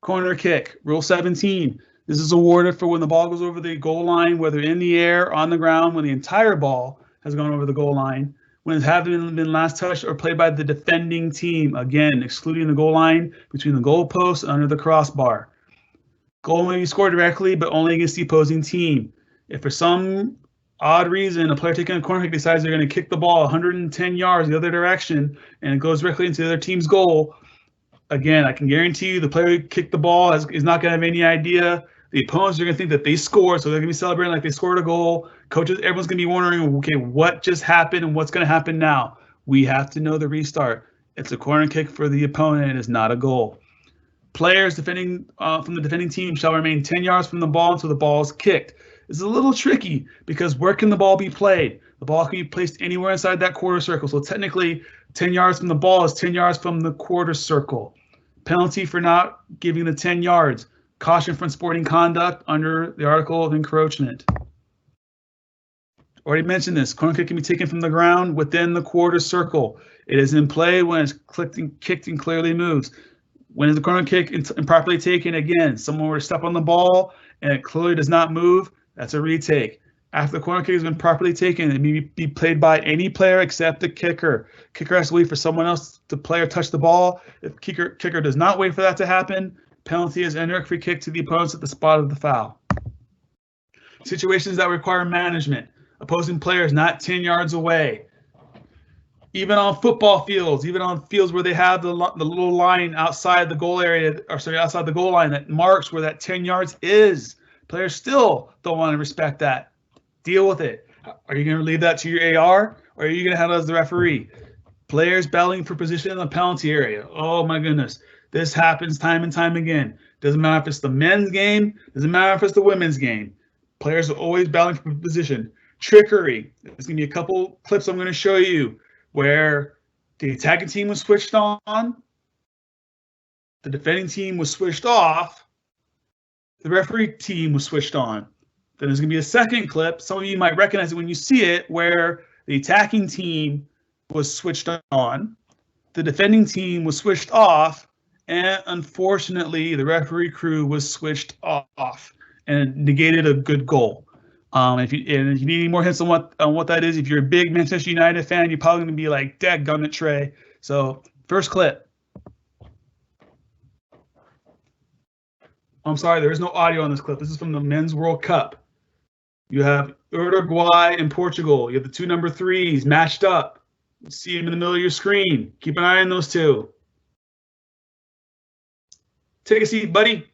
Corner kick, Rule 17. This is awarded for when the ball goes over the goal line, whether in the air, or on the ground, when the entire ball has gone over the goal line, when it hasn't been last touched or played by the defending team. Again, excluding the goal line between the goal post and under the crossbar. Goal may be scored directly, but only against the opposing team. If for some odd reason a player taking a corner kick decides they're going to kick the ball 110 yards the other direction and it goes directly into the other team's goal, again, I can guarantee you the player who kicked the ball is not going to have any idea. The opponents are going to think that they scored, so they're going to be celebrating like they scored a goal. Coaches, everyone's going to be wondering, okay, what just happened and what's going to happen now? We have to know the restart. It's a corner kick for the opponent. It is not a goal. Players defending from the defending team shall remain 10 yards from the ball until the ball is kicked. It's a little tricky because where can the ball be played? The ball can be placed anywhere inside that quarter circle. So technically, 10 yards from the ball is 10 yards from the quarter circle. Penalty for not giving the 10 yards. Caution from sporting conduct under the article of encroachment. Already mentioned this. Corner kick can be taken from the ground within the quarter circle. It is in play when it's kicked and clearly moves. When is the corner kick improperly taken? Again, someone were to step on the ball and it clearly does not move. That's a retake. After the corner kick has been properly taken, it may be played by any player except the kicker. Kicker has to wait for someone else to play or touch the ball. If kicker does not wait for that to happen, penalty is indirect free kick to the opponents at the spot of the foul. Situations that require management. Opposing players not 10 yards away. Even on football fields, even on fields where they have the little line outside the goal area, or sorry, outside the goal line that marks where that 10 yards is. Players still don't want to respect that. Deal with it. Are you going to leave that to your AR, or are you going to handle it as the referee? Players battling for position in the penalty area. Oh my goodness. This happens time and time again. Doesn't matter if it's the men's game. Doesn't matter if it's the women's game. Players are always battling for position. Trickery. There's going to be a couple clips I'm going to show you where the attacking team was switched on, the defending team was switched off, the referee team was switched on. Then there's going to be a second clip. Some of you might recognize it when you see it, where the attacking team was switched on, the defending team was switched off, and unfortunately, the referee crew was switched off and negated a good goal. If you need any more hints on what that is, if you're a big Manchester United fan, you're probably going to be like, "Dadgummit, Trey." So, first clip. I'm sorry, there is no audio on this clip. This is from the Men's World Cup. You have Uruguay and Portugal. You have the two number 3s matched up. You see them in the middle of your screen. Keep an eye on those two. Take a seat, buddy.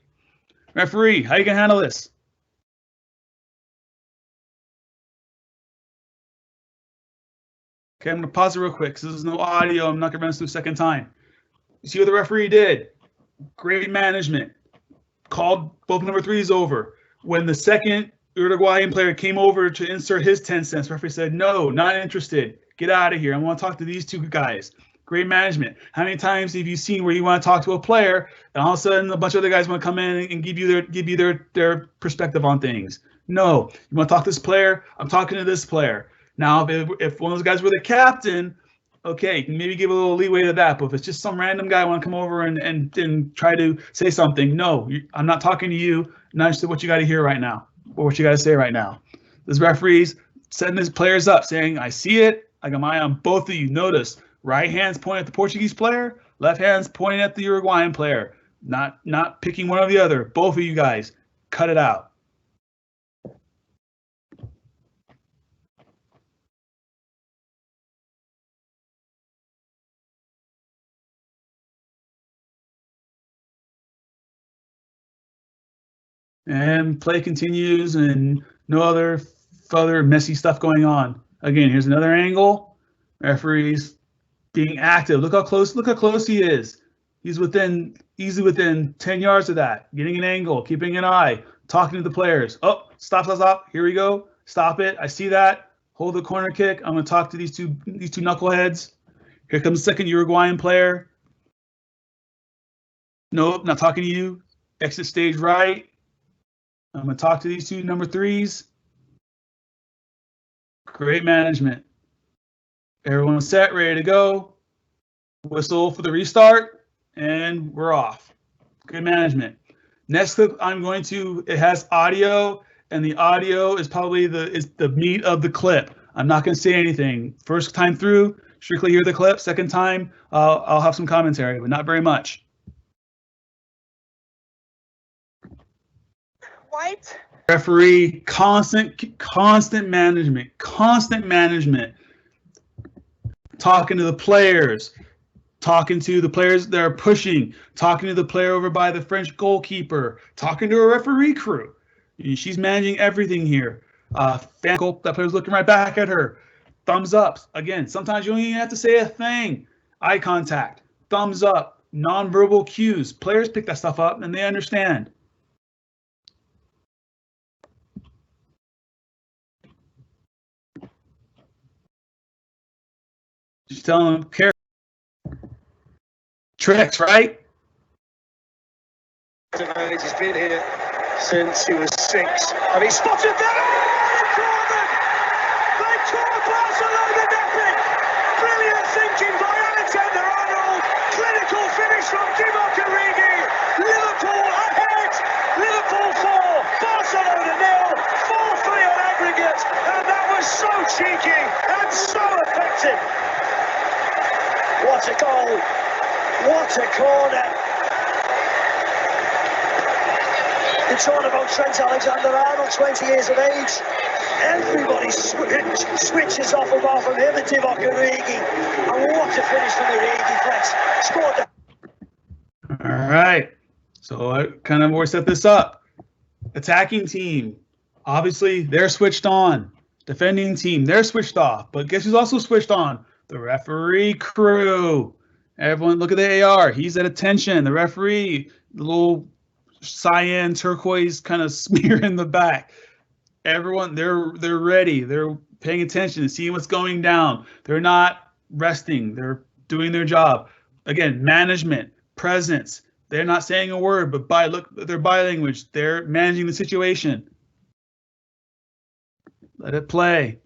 Referee, how you gonna handle this? Okay, I'm gonna pause it real quick because there's no audio. I'm not gonna run this through a second time. You see what the referee did? Great management. Called both number 3s over. When the second Uruguayan player came over to insert his 10 cents, referee said, no, not interested. Get out of here. I want to talk to these two guys. Great management. How many times have you seen where you want to talk to a player and all of a sudden a bunch of other guys want to come in and give you their perspective on things? No. You want to talk to this player? I'm talking to this player. Now, if one of those guys were the captain, okay, you can maybe give a little leeway to that. But if it's just some random guy want to come over and try to say something, no, I'm not talking to you. I'm not interested in what you got to hear right now or what you got to say right now. This referee's setting his players up, saying, I see it. I got my eye on both of you. Notice, right hand's pointing at the Portuguese player, left hand's pointing at the Uruguayan player. Not picking one or the other. Both of you guys, cut it out. And play continues, and no other messy stuff going on. Again, here's another angle. Referee's being active. Look how close he is. He's easily within 10 yards of that. Getting an angle, keeping an eye, talking to the players. Oh, stop. Here we go. Stop it. I see that. Hold the corner kick. I'm going to talk to these two knuckleheads. Here comes the second Uruguayan player. Nope, not talking to you. Exit stage right. I'm going to talk to these two number 3s. Great management. Everyone's set, ready to go. Whistle for the restart, and we're off. Good management. Next clip it has audio, and the audio is probably the meat of the clip. I'm not going to say anything. First time through, strictly hear the clip. Second time, I'll have some commentary, but not very much. White. Referee, constant management. Talking to the players, talking to the players that are pushing, talking to the player over by the French goalkeeper, talking to a referee crew. She's managing everything here. That player's looking right back at her. Thumbs up. Again, sometimes you don't even have to say a thing. Eye contact, thumbs up, nonverbal cues. Players pick that stuff up and they understand. She's telling them, care. Tricks, right? Tonight, he's been here since he was 6. And he spotted that! They tore Barcelona epic! Brilliant thinking by Alexander Arnold! Clinical finish from Divock Origi! Liverpool ahead! Liverpool 4, Barcelona 0, 4-3 on aggregate, and that was so cheeky and so effective! What a goal! What a corner! It's all about Trent Alexander-Arnold, 20 years of age. Everybody switches off from him and Divock Origi. And what a finish from Origi, Flex. Scored that. All right. So I kind of already set this up. Attacking team, obviously they're switched on. Defending team, they're switched off. But guess who's also switched on? The referee crew. Everyone look at the AR. He's at attention. The referee, the little cyan turquoise kind of smear in the back. Everyone, they're ready. They're paying attention, seeing what's going down. They're not resting. They're doing their job. Again, management, presence. They're not saying a word, but look at their body language. They're managing the situation. Let it play.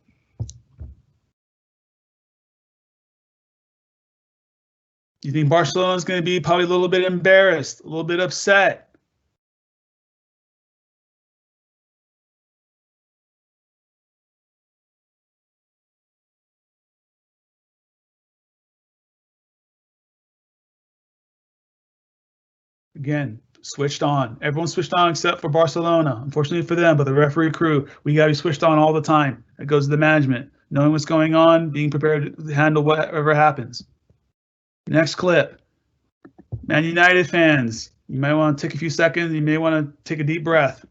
You think Barcelona's going to be probably a little bit embarrassed, a little bit upset? Again, switched on. Everyone's switched on except for Barcelona. Unfortunately for them, but the referee crew, we got to be switched on all the time. It goes to the management, knowing what's going on, being prepared to handle whatever happens. Next clip. Man United fans, you might want to take a few seconds. You may want to take a deep breath.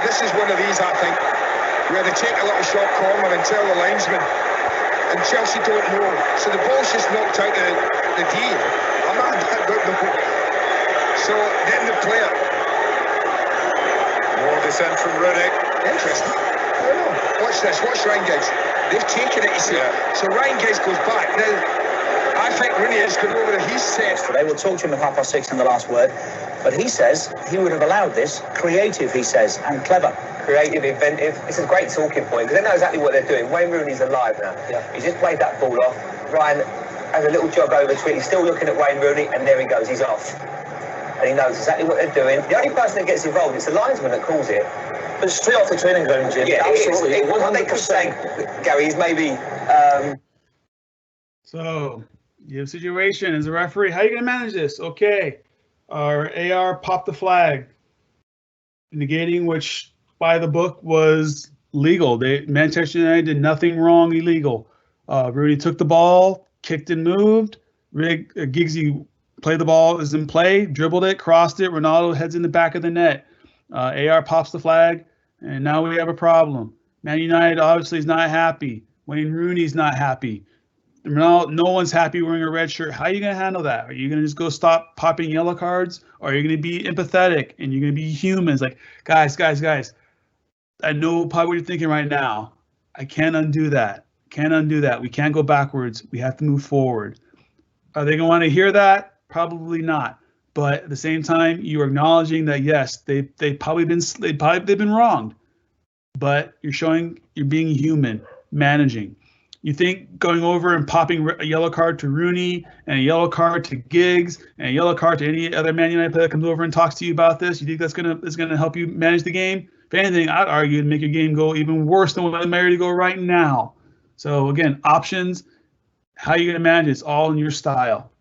This is one of these, I think, where they take a little short corner and tell the linesman, and Chelsea don't know. So the ball's just knocked out the D. I'm not about the ball. So then the player. More descent from Ruddick. Interesting. I don't know. Watch this. Watch Ryan Giggs. They've taken it, you see. Yeah. So Ryan Giggs goes back. Now, I think Rooney has gone over and he's said. They will talk to him at 6:30 in the last word. But he says he would have allowed this. Creative, he says, and clever. Creative, inventive. It's a great talking point because they know exactly what they're doing. Wayne Rooney's alive now. Yeah. He's just played that ball off. Ryan has a little jog over to it. He's still looking at Wayne Rooney, and there he goes. He's off. And he knows exactly what they're doing. The only person that gets involved is the linesman that calls it. But it's straight off the training ground, Jim. Yeah, absolutely. What they could say, Gary, is maybe. So, you have a situation as a referee. How are you going to manage this? Okay. Our AR popped the flag, negating which by the book was legal. Manchester United did nothing wrong illegal. Rooney took the ball, kicked and moved. Giggsy played the ball, is in play, dribbled it, crossed it. Ronaldo heads in the back of the net. AR pops the flag, and now we have a problem. Man United obviously is not happy. Wayne Rooney's not happy. No one's happy wearing a red shirt. How are you going to handle that? Are you going to just go stop popping yellow cards? Or are you going to be empathetic and you're going to be humans? Like, guys, I know probably what you're thinking right now. I can't undo that. We can't go backwards. We have to move forward. Are they going to want to hear that? Probably not. But at the same time, you're acknowledging that, yes, they've probably been wronged. But you're being human, managing. You think going over and popping a yellow card to Rooney and a yellow card to Giggs and a yellow card to any other Man United player that comes over and talks to you about this, you think that's gonna help you manage the game? If anything, I'd argue it'd make your game go even worse than what I'm ready to go right now. So again, options, how you gonna manage it's all in your style.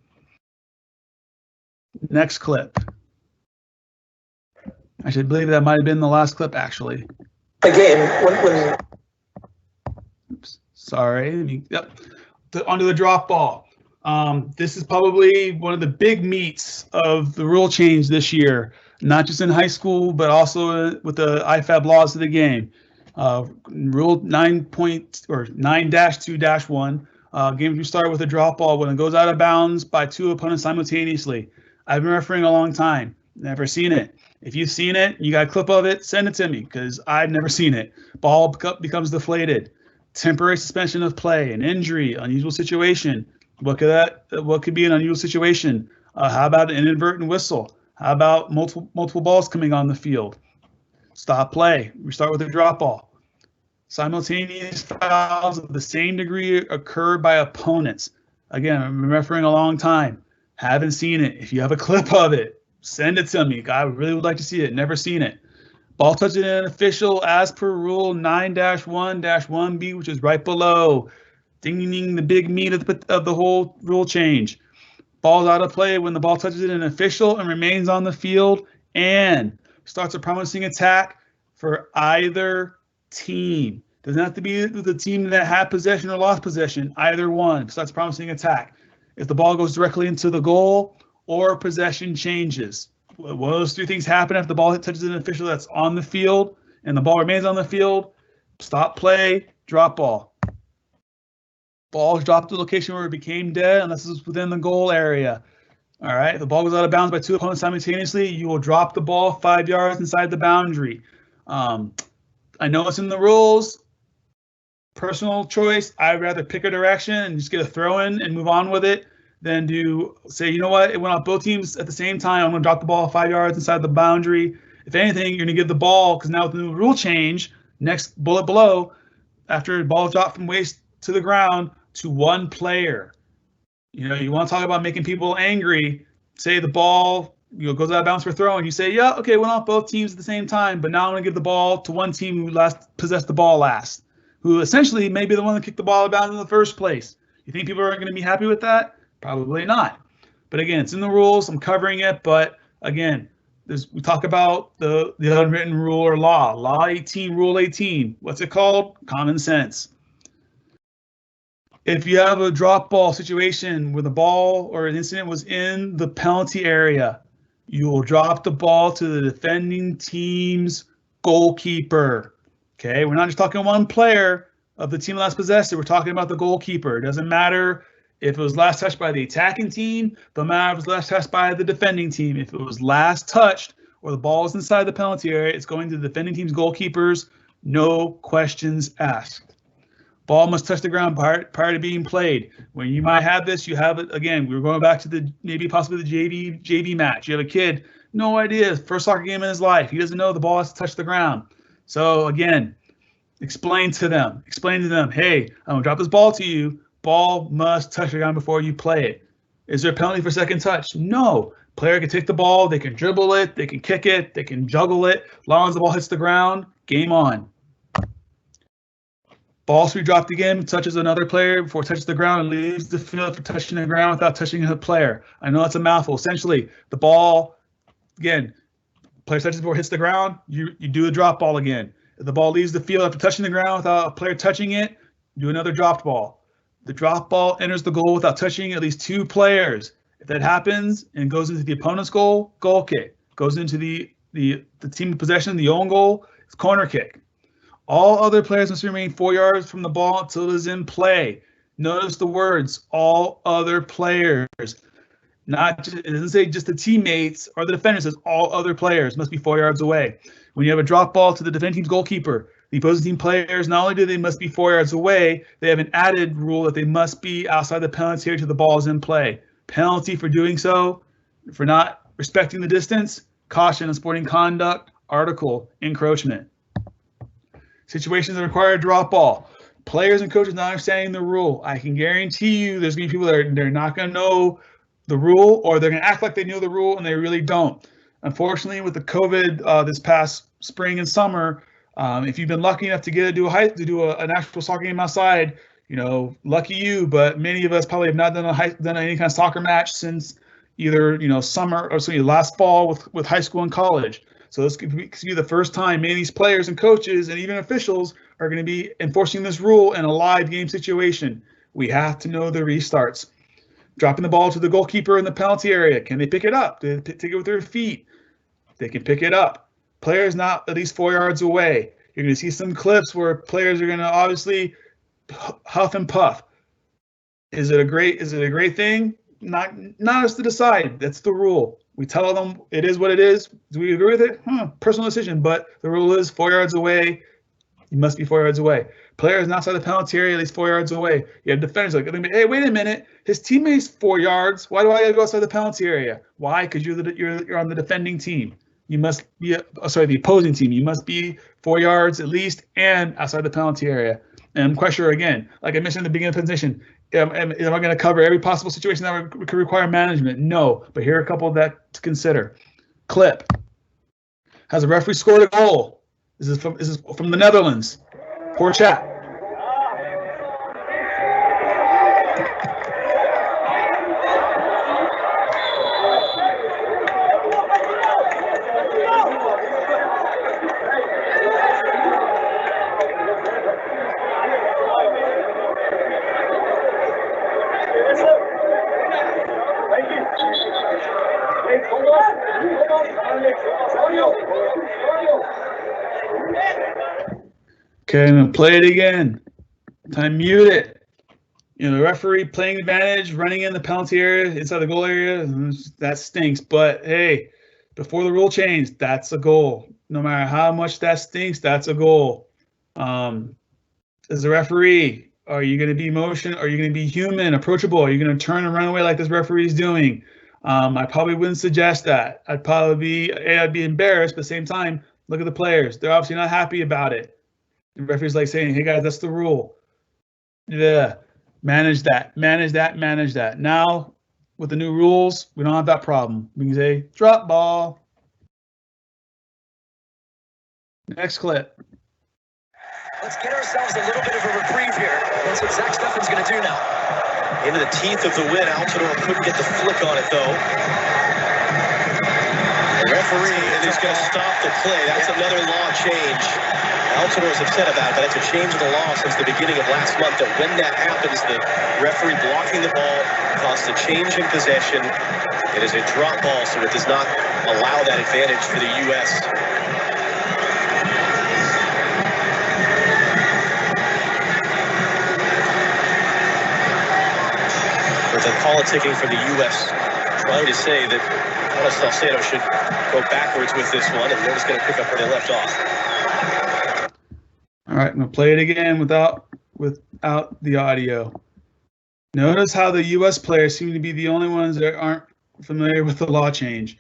Next clip. I should believe that might have been the last clip actually. Again, when Oops. Sorry. Yep. Onto the drop ball. This is probably one of the big meats of the rule change this year, not just in high school, but also with the IFAB laws of the game. Rule 9-2-1. Games you start with a drop ball when it goes out of bounds by two opponents simultaneously. I've been refereeing a long time. Never seen it. If you've seen it, you got a clip of it, send it to me because I've never seen it. Ball becomes deflated. Temporary suspension of play, an injury, unusual situation. What could be an unusual situation? How about an inadvertent whistle? How about multiple balls coming on the field? Stop play. We start with a drop ball. Simultaneous fouls of the same degree occur by opponents. Again, I've been refereeing a long time. Haven't seen it. If you have a clip of it, send it to me. I really would like to see it. Never seen it. Ball touching an official as per rule 9-1-1B, which is right below. Ding, the big meat of the whole rule change. Ball's out of play when the ball touches an official and remains on the field and starts a promising attack for either team. Doesn't have to be the team that had possession or lost possession. Either one starts a promising attack. If the ball goes directly into the goal or possession changes. One of those three things happen if the ball touches an official that's on the field and the ball remains on the field. Stop play, drop ball. Ball is dropped to the location where it became dead unless it's within the goal area. All right, if the ball goes out of bounds by two opponents simultaneously, you will drop the ball 5 yards inside the boundary. I know it's in the rules. Personal choice, I'd rather pick a direction and just get a throw in and move on with it than to say, you know what, it went off both teams at the same time. I'm going to drop the ball 5 yards inside the boundary. If anything, you're going to give the ball, because now with the new rule change, next bullet below, after the ball dropped from waist to the ground, to one player. You know, you want to talk about making people angry. Say the ball, goes out of bounds for throw, and you say, yeah, okay, went off both teams at the same time, but now I'm going to give the ball to one team who last possessed the ball last, who essentially may be the one that kicked the ball out of bounds in the first place. You think people are going to be happy with that? Probably not. But again, it's in the rules. I'm covering it, but again, we talk about the unwritten rule or law. Law 18, Rule 18. What's it called? Common sense. If you have a drop ball situation where the ball or an incident was in the penalty area, you will drop the ball to the defending team's goalkeeper. Okay, we're not just talking one player of the team last possessed it. We're talking about the goalkeeper. It doesn't matter if it was last touched by the attacking team, the matter was last touched by the defending team. If it was last touched or the ball is inside the penalty area, it's going to the defending team's goalkeepers. No questions asked. Ball must touch the ground prior to being played. When you might have this, you have it again. We're going back to possibly the JV match. You have a kid, no idea, first soccer game in his life. He doesn't know the ball has to touch the ground. So again, explain to them, hey, I'm gonna drop this ball to you. Ball must touch the ground before you play it. Is there a penalty for second touch? No. Player can take the ball, they can dribble it, they can kick it, they can juggle it. As long as the ball hits the ground, game on. Ball should be dropped again, touches another player before it touches the ground and leaves the field for touching the ground without touching a player. I know that's a mouthful. Essentially, the ball, again, player touches before it hits the ground, you do a drop ball again. If the ball leaves the field after touching the ground without a player touching it, do another dropped ball. The drop ball enters the goal without touching at least two players. If that happens and goes into the opponent's goal, goal kick. Goes into the team of possession, the own goal, it's corner kick. All other players must remain 4 yards from the ball until it is in play. Notice the words, all other players. It doesn't say just the teammates or the defenders, it says all other players must be 4 yards away. When you have a drop ball to the defending team's goalkeeper, the opposing team players, not only do they must be 4 yards away, they have an added rule that they must be outside the penalty area till the ball is in play. Penalty for doing so, for not respecting the distance, caution and sporting conduct, article, encroachment. Situations that require a drop ball. Players and coaches not understanding the rule. I can guarantee you there's going to be people that they're not going to know the rule, or they're going to act like they know the rule and they really don't. Unfortunately, with the COVID this past spring and summer, if you've been lucky enough to get to do an actual soccer game outside, lucky you. But many of us probably have not done any kind of soccer match since either summer or last fall with high school and college. So this could be the first time many of these players and coaches and even officials are going to be enforcing this rule in a live game situation. We have to know the restarts. Dropping the ball to the goalkeeper in the penalty area. Can they pick it up? Do they take it with their feet? They can pick it up. Players not at least 4 yards away. You're going to see some clips where players are going to obviously huff and puff. Is it a great thing? Not us to decide. That's the rule. We tell them it is what it is. Do we agree with it? Personal decision, but the rule is 4 yards away. You must be 4 yards away. Players not outside the penalty area, at least 4 yards away. You have defenders like, hey, wait a minute. His teammate's 4 yards. Why do I gotta go outside the penalty area? Why? Because you're on the defending team. You must be the opposing team. You must be 4 yards at least and outside the penalty area. And I'm quite sure again, like I mentioned in the beginning of the presentation, am I going to cover every possible situation that could require management? No, but here are a couple that to consider. Clip. Has a referee scored a goal? This is from the Netherlands. Poor chat. Okay, I'm gonna play it again. Time mute it. The referee playing advantage, running in the penalty area, inside the goal area, that stinks. But hey, before the rule change, that's a goal. No matter how much that stinks, that's a goal. As a referee, are you gonna be emotional? Are you gonna be human, approachable? Are you gonna turn and run away like this referee is doing? I probably wouldn't suggest that. I'd be embarrassed, but at the same time, look at the players. They're obviously not happy about it. The referee's like saying, hey guys, that's the rule. Yeah. Manage that, manage that, manage that. Now, with the new rules, we don't have that problem. We can say, drop ball. Next clip. Let's get ourselves a little bit of a reprieve here. That's what Zach Steffen's going to do now. Into the teeth of the wind. Altidore couldn't get the flick on it, though. The referee is going to stop the play. That's another law change. Altidore's upset about it, but it's a change in the law since the beginning of last month that when that happens, the referee blocking the ball causes a change in possession. It is a drop ball, so it does not allow that advantage for the U.S. With the politicking from the U.S. trying to say that Carlos Salcedo should go backwards with this one, and they're just going to pick up where they left off. All right, I'm gonna play it again without the audio. Notice how the U.S. players seem to be the only ones that aren't familiar with the law change.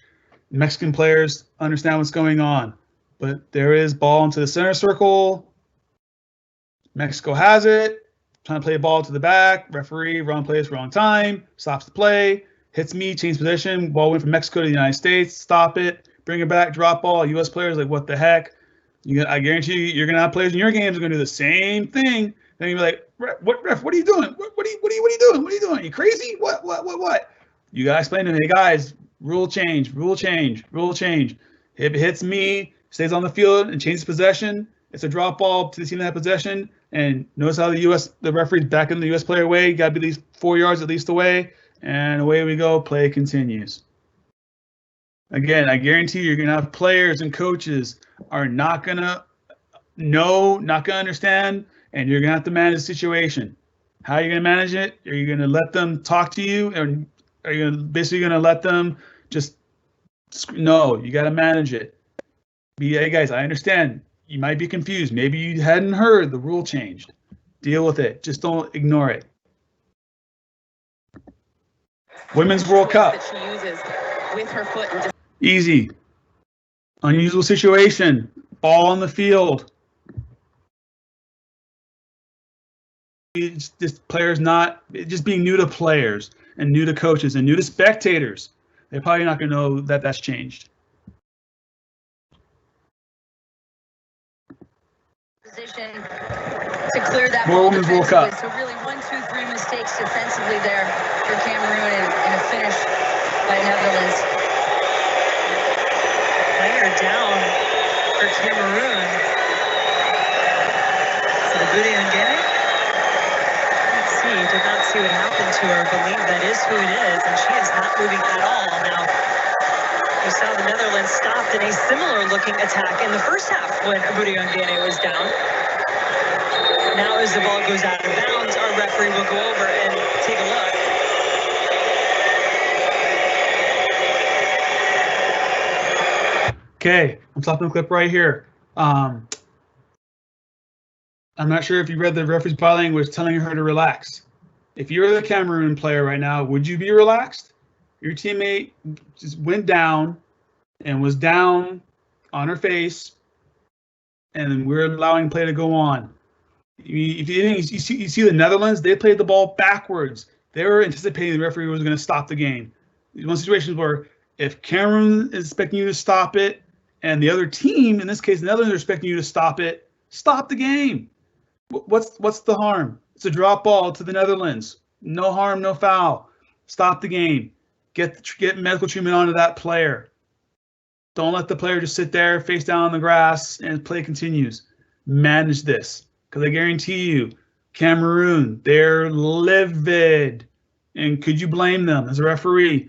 Mexican players understand what's going on, but there is ball into the center circle. Mexico has it. Trying to play a ball to the back. Referee, wrong place, wrong time. Stops the play. Hits me, change position. Ball went from Mexico to the United States. Stop it. Bring it back. Drop ball. U.S. players like, what the heck? I guarantee you're gonna have players in your games are gonna do the same thing. Then you'll be like, ref, what are you doing? What are you doing? What are you doing? You crazy? What? You gotta explain to me, hey guys, rule change. If it hits me, stays on the field and changes possession, it's a drop ball to the team that had possession. And notice how the referee's back in the U.S. player away, gotta be at least 4 yards at least away, and away we go, play continues. Again, I guarantee you're going to have players and coaches are not going to know, not going to understand, and you're going to have to manage the situation. How are you going to manage it? Are you going to let them talk to you, or are you basically going to let them just no, you got to manage it. Hey, guys, I understand. You might be confused. Maybe you hadn't heard the rule changed. Deal with it. Just don't ignore it. Women's World Cup. That she uses with her foot. Easy. Unusual situation. Ball on the field. This players not just being new to players and new to coaches and new to spectators. They're probably not going to know that that's changed. Position to clear that More ball Women's World Cup. defensively. So really 1, 2, 3 mistakes defensively there for Cameroon and a finish by Netherlands. Player down for Cameroon. Is it Abudi Ngene? Let's see. Did not see what happened to her. Believe that is who it is, and she is not moving at all. Now, we saw the Netherlands stopped in a similar-looking attack in the first half when Abudi Ngene was down. Now, as the ball goes out of bounds, our referee will go over and take a look. Okay, I'm stopping the clip right here. I'm not sure if you read the referee's body language telling her to relax. If you're the Cameroon player right now, would you be relaxed? Your teammate just went down and was down on her face, and we're allowing play to go on. If you see the Netherlands, they played the ball backwards. They were anticipating the referee was going to stop the game. One situation where if Cameroon is expecting you to stop it, and the other team, in this case, the Netherlands, are expecting you to stop it, stop the game. What's the harm? It's a drop ball to the Netherlands. No harm, no foul. Stop the game. Get medical treatment onto that player. Don't let the player just sit there face down on the grass and play continues. Manage this, because I guarantee you, Cameroon, they're livid. And could you blame them as a referee?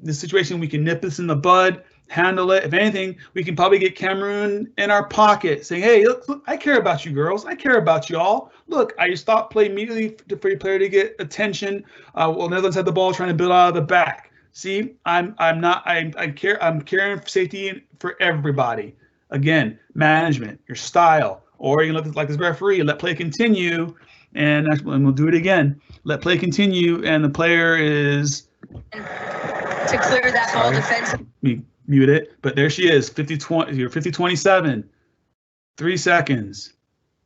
This situation, we can nip this in the bud, handle it. If anything, we can probably get Cameroon in our pocket saying, hey, look, I care about you girls. I care about you all. Look, I stopped play immediately for your player to get attention. Well, Netherlands had the ball trying to build out of the back. See, I'm caring for safety for everybody. Again, management, your style, or you can let this, like this referee, let play continue, and we'll do it again. Let play continue, and the player is to clear that ball defensively. Mute it, but there she is, 50-27, 3 seconds,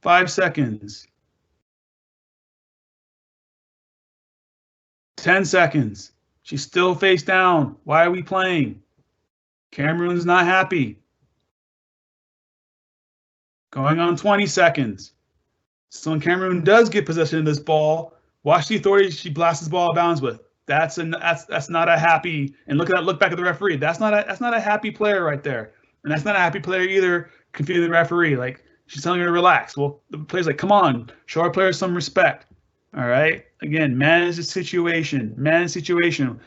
5 seconds. 10 seconds. She's still face down. Why are we playing? Cameroon's not happy. Going on 20 seconds. So when Cameroon does get possession of this ball, watch the authority she blasts this ball out of bounds with. That's not a happy. And look back at the referee. That's not a happy player right there. And that's not a happy player either. Confusing the referee, like she's telling her to relax. Well, the player's like, come on, show our players some respect. All right. Again, manage the situation. Manage the situation.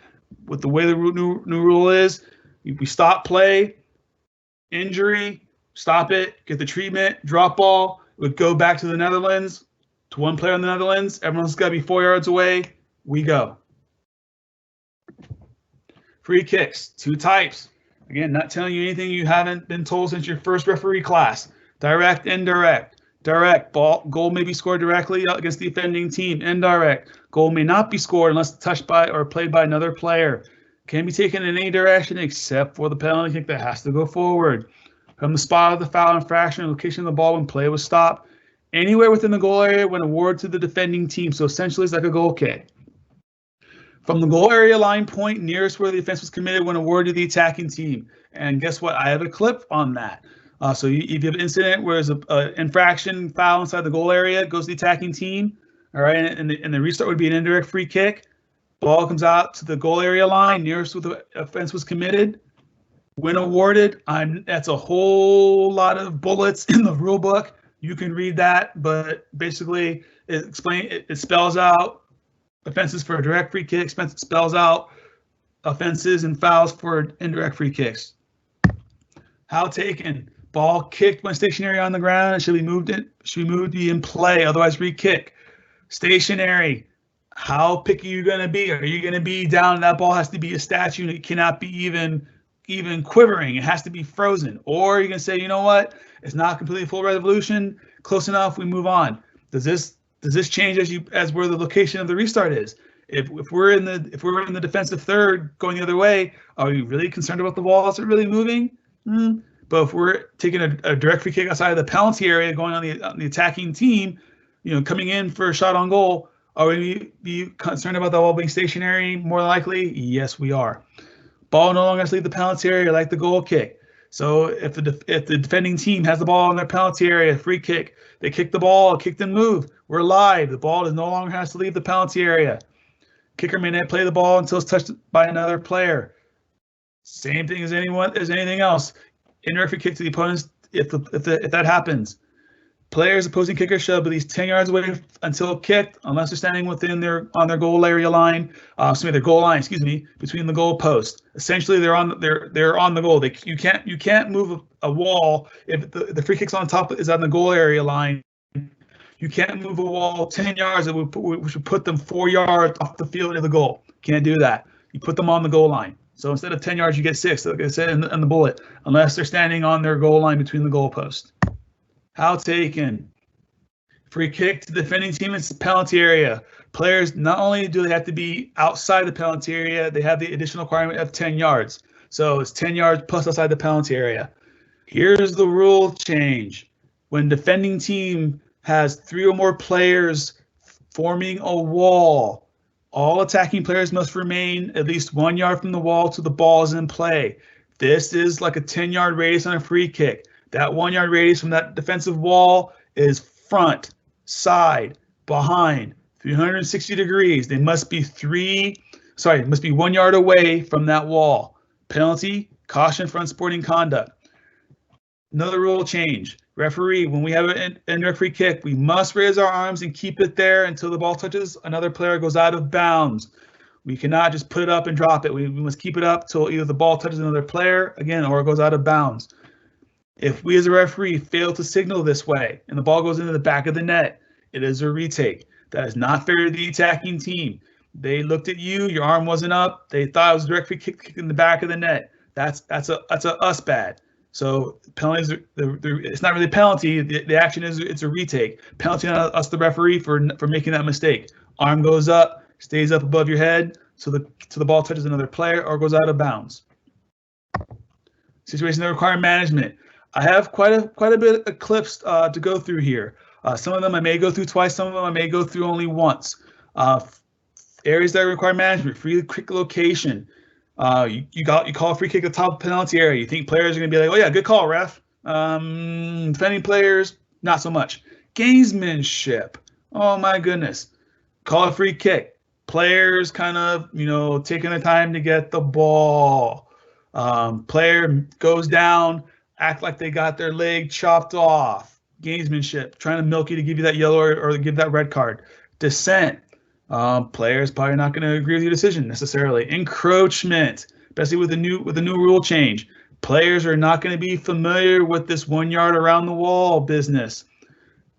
With the way the new rule is, we stop play, injury, stop it, get the treatment, drop ball. It would go back to the Netherlands, to one player in the Netherlands. Everyone's got to be 4 yards away. We go. Free kicks, 2 types. Again, not telling you anything you haven't been told since your first referee class. Direct, indirect. Direct, goal may be scored directly against the offending team. Indirect, goal may not be scored unless touched by or played by another player. Can be taken in any direction except for the penalty kick that has to go forward. From the spot of the foul infraction or location of the ball when play was stopped. Anywhere within the goal area when awarded to the defending team. So essentially it's like a goal kick. From the goal area line point nearest where the offense was committed when awarded to the attacking team. And guess what? I have a clip on that. So if you have an incident where there's an infraction foul inside the goal area, it goes to the attacking team. All right, and the restart would be an indirect free kick. Ball comes out to the goal area line nearest where the offense was committed. When awarded, that's a whole lot of bullets in the rule book. You can read that, but basically it spells out offenses for a direct free kick, spells out offenses and fouls for indirect free kicks. How taken? Ball kicked when stationary on the ground. It should be moved to be in play, otherwise re-kick. Stationary. How picky are you going to be? Are you going to be down? That ball has to be a statue. It cannot be even quivering. It has to be frozen. Or you're going to say, you know what? It's not completely full resolution. Close enough. We move on. Does this change as where the location of the restart is? If we're in the defensive third going the other way, are we really concerned about the ball? Is it really moving? But if we're taking a direct free kick outside of the penalty area going on the attacking team, coming in for a shot on goal, are we be concerned about the ball being stationary? More likely, yes, we are. Ball no longer has to leave the penalty area like the goal kick. So if the defending team has the ball in their penalty area, free kick, they kick the ball, kick and move. We're live. The ball no longer has to leave the penalty area. Kicker may not play the ball until it's touched by another player. Same thing as anything else. Indirect free kick to the opponents if that happens. Players opposing kicker should be at least 10 yards away until kicked, unless they're standing within their goal area line. Their goal line, between the goal post. Essentially, they're on the goal. You can't move a wall if the free kick's on top is on the goal area line. You can't move a wall 10 yards. We should put them 4 yards off the field of the goal. Can't do that. You put them on the goal line. So instead of 10 yards, you get 6, like I said in the bullet, unless they're standing on their goal line between the goalposts. How taken? Free kick to the defending team in the penalty area. Players, not only do they have to be outside the penalty area, they have the additional requirement of 10 yards. So it's 10 yards plus outside the penalty area. Here's the rule change. When defending team has 3 or more players forming a wall, all attacking players must remain at least 1 yard from the wall till the ball is in play. This is like a 10-yard radius on a free kick. That 1 yard radius from that defensive wall is front, side, behind, 360 degrees. They must be 1 yard away from that wall. Penalty, caution for unsporting conduct. Another rule change. Referee, when we have an indirect free kick, we must raise our arms and keep it there until the ball touches another player, goes out of bounds. We cannot just put it up and drop it. We must keep it up till either the ball touches another player, again, or it goes out of bounds. If we as a referee fail to signal this way and the ball goes into the back of the net, it is a retake. That is not fair to the attacking team. They looked at you, your arm wasn't up, they thought it was a direct free kick in the back of the net. That's a us bad. So penalties, it's not really a penalty. The action is it's a retake. Penalty on us, the referee, for making that mistake. Arm goes up, stays up above your head, so the ball touches another player or goes out of bounds. Situations that require management. I have quite a bit of clips to go through here. Some of them I may go through twice. Some of them I may go through only once. Areas that require management, free kick location. You call a free kick at the top of the penalty area. You think players are going to be like, oh yeah, good call, ref. Defending players, not so much. Gamesmanship. Oh my goodness. Call a free kick. Players kind of, taking the time to get the ball. Player goes down, act like they got their leg chopped off. Gamesmanship, trying to milk you to give you that yellow or give that red card. Dissent. Players probably not going to agree with your decision necessarily. Encroachment, especially with the new rule change. Players are not going to be familiar with this 1 yard around the wall business.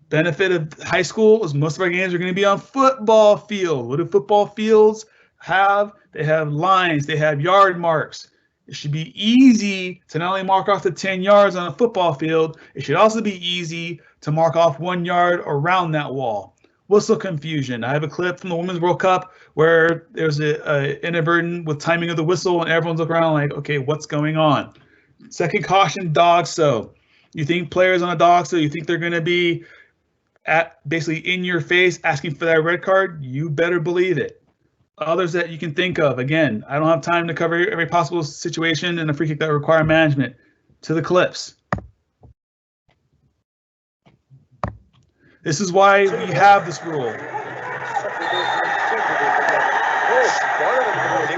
Benefit of high school is most of our games are going to be on football field. What do football fields have? They have lines. They have yard marks. It should be easy to not only mark off the 10 yards on a football field, it should also be easy to mark off 1 yard around that wall. Whistle confusion. I have a clip from the Women's World Cup where there's a inadvertent with timing of the whistle and everyone's looking around like, okay, what's going on? Second caution, dog so. You think players on a dog so, you think they're going to be basically in your face asking for that red card? You better believe it. Others that you can think of, again, I don't have time to cover every possible situation in a free kick that require management. To the clips. This is why we have this rule. He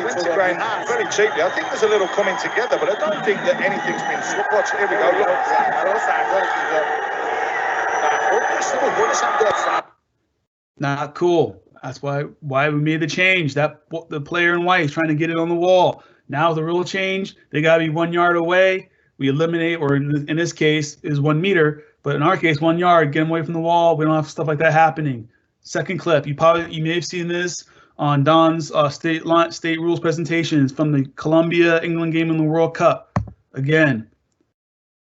went to ground very cheaply. I think there's a little coming together, but I don't think that anything's been swapped. Watch, here we go. Not cool. That's why we made the change. That the player in white is trying to get it on the wall. Now the rule change, they got to be 1 yard away. We eliminate, or in this case, is 1 meter. But in our case, 1 yard, get them away from the wall. We don't have stuff like that happening. Second clip, you may have seen this on Don's state rules presentations from the Colombia England game in the World Cup. Again,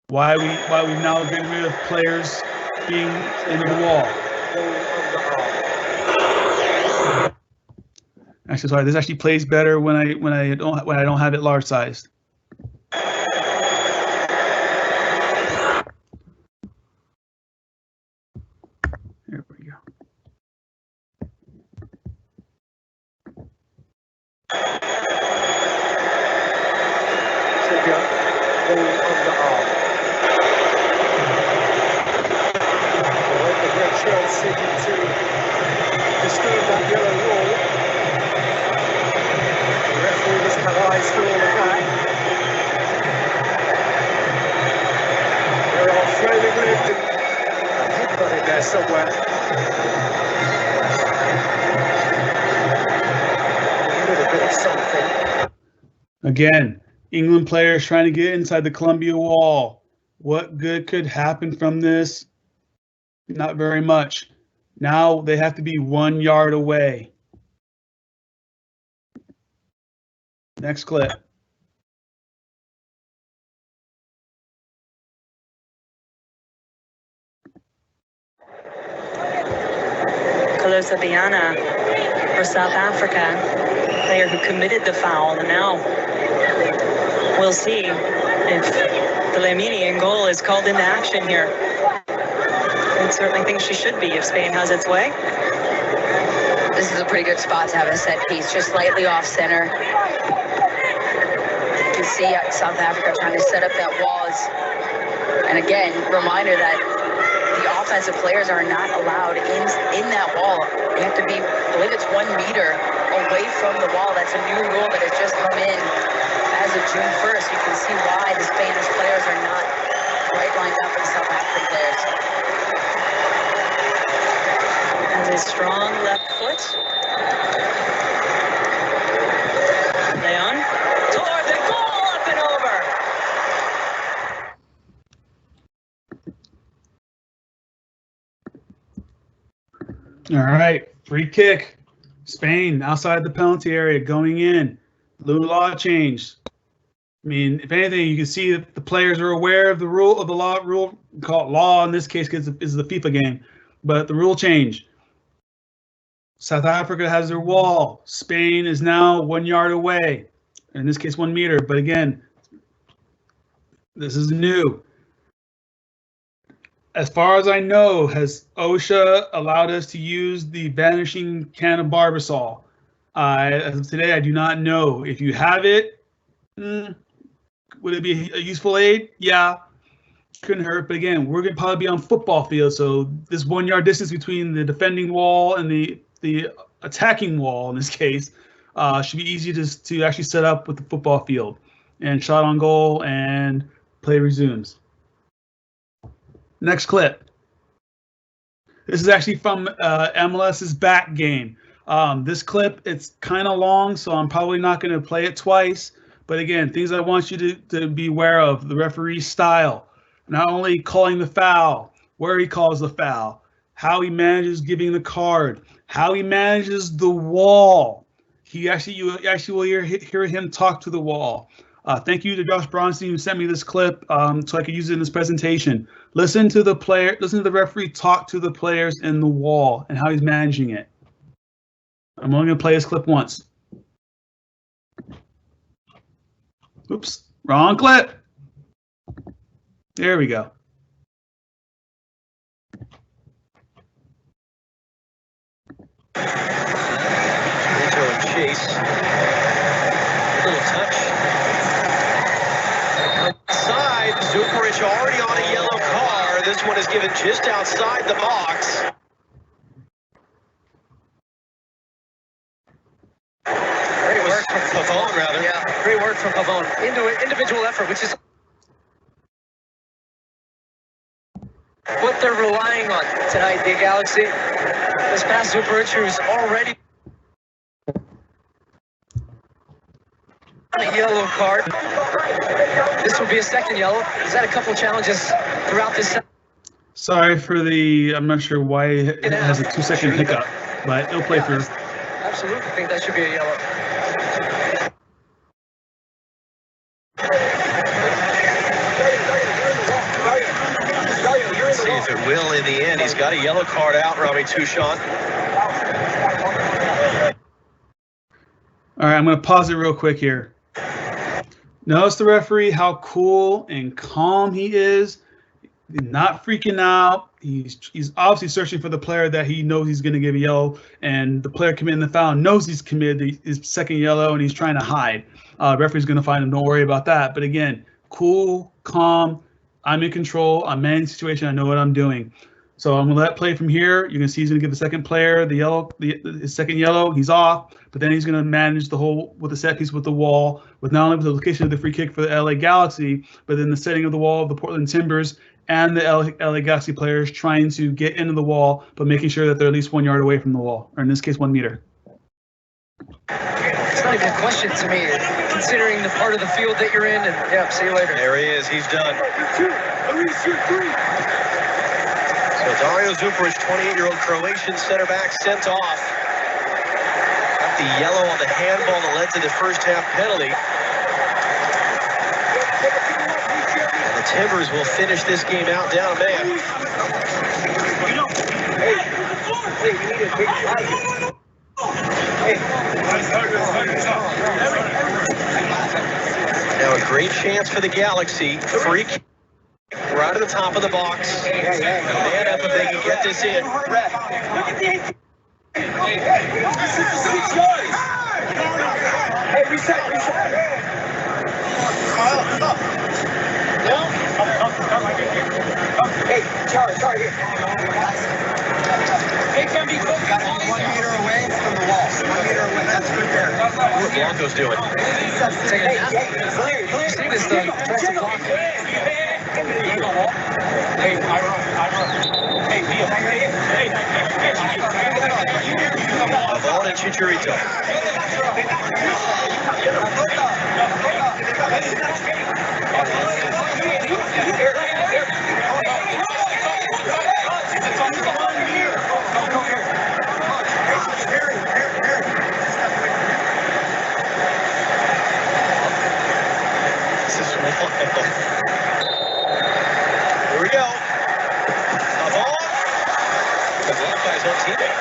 why we now getting rid of players being into the wall. Actually, sorry, this actually plays better when I don't have it large sized. Here we go. Somewhere. Again, England players trying to get inside the Columbia wall. What good could happen from this? Not very much. Now they have to be 1 yard away. Next clip. Biana for South Africa, player who committed the foul, and now we'll see if Delamini in goal is called into action here. I certainly think she should be if Spain has its way. This is a pretty good spot to have a set piece, just slightly off center. You can see South Africa trying to set up that walls. And again, reminder that the offensive players are not allowed in that wall. They have to be, I believe it's 1 meter away from the wall. That's a new rule that has just come in as of June 1st. You can see why the Spanish players are not right lined up with the South African players. Has a strong left foot. Leon toward the goal, up and over. All right, free kick. Spain outside the penalty area going in. New law change. I mean, if anything, you can see that the players are aware of the rule of the law. Rule call it law in this case because it's the FIFA game, but the rule change. South Africa has their wall. Spain is now 1 yard away. In this case, 1 meter. But again, this is new. As far as I know, has OHSAA allowed us to use the vanishing can of Barbasol? As of today, I do not know. If you have it, would it be a useful aid? Yeah, couldn't hurt. But again, we're going to probably be on football field, so this 1 yard distance between the defending wall and the attacking wall in this case should be easy to actually set up with the football field. And shot on goal and play resumes. Next clip. This is actually from MLS's back game. This clip, it's kind of long, so I'm probably not going to play it twice. But again, things I want you to be aware of: the referee's style, not only calling the foul, where he calls the foul, how he manages giving the card, how he manages the wall. You actually will hear him talk to the wall. Thank you to Josh Bronstein who sent me this clip so I could use it in this presentation. Listen to the referee talk to the players in the wall and how he's managing it. I'm only going to play this clip once. Oops, wrong clip. There we go. Chase. A little touch. Outside, Zuperich already on a yellow card. This one is given just outside the box. Great work from Pavone, rather. Yeah, great work from Pavone. Individual effort, which is what they're relying on tonight, the Galaxy. This past Zuperich, who's already a yellow card. This will be a second yellow. He's had a couple challenges throughout this. Sorry for I'm not sure why it has a 2-second hiccup, but it'll play through. Absolutely think that should be a yellow. Let's see if it will in the end. He's got a yellow card out, Robbie Touchon. All right, I'm going to pause it real quick here. Notice the referee, how cool and calm he is. He's not freaking out. He's obviously searching for the player that he knows he's going to give a yellow, and the player committing the foul knows he's committed his second yellow, and he's trying to hide. Referee's going to find him. Don't worry about that. But again, cool, calm. I'm in control. I'm managing the situation. I know what I'm doing. So I'm going to let it play from here. You're going to see he's going to give the second player his second yellow. He's off, but then he's going to manage the whole with the set piece with the wall, with not only the location of the free kick for the LA Galaxy, but then the setting of the wall of the Portland Timbers and the LA Galaxy players trying to get into the wall, but making sure that they're at least 1 yard away from the wall, or in this case, 1 meter. It's not even a question to me, considering the part of the field that you're in. And yeah, see you later. There he is. He's done. So Dario Zuperich, 28-year-old Croatian center back, sent off. Got the yellow on the handball that led to the first half penalty. And the Timbers will finish this game out down a man. Now a great chance for the Galaxy. Free kick right at the top of the box. Man up if they can get this in. Hey, reset. Hey, Charlie. It can be booked 1 meter away from the wall. 1 meter away. That's good there. What Blanco's doing? You see this though? Tries to block it. Pavone and Chicharito. This is wild. Here we go. Pavone. Blocked by his own teammate.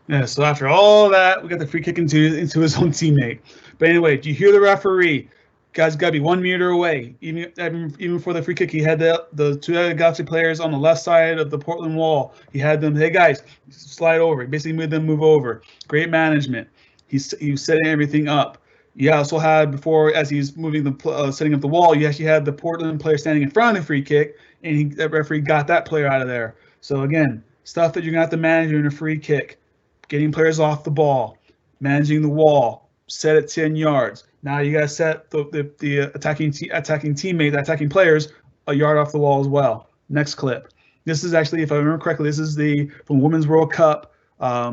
Yeah, so after all that, we got the free kick into his own teammate. But anyway, do you hear the referee? guys got to be 1 meter away. Even for the free kick, he had the two other Galaxy players on the left side of the Portland wall. He had them, hey guys, slide over. He basically made them move over. Great management. He was setting everything up. You also had before, as he's moving the setting up the wall, you actually had the Portland player standing in front of the free kick, and that referee got that player out of there. So again, stuff that you're gonna have to manage in a free kick, getting players off the ball, managing the wall, set at 10 yards. Now you gotta set the attacking players a yard off the wall as well. Next clip. This is actually, if I remember correctly, this is from Women's World Cup, a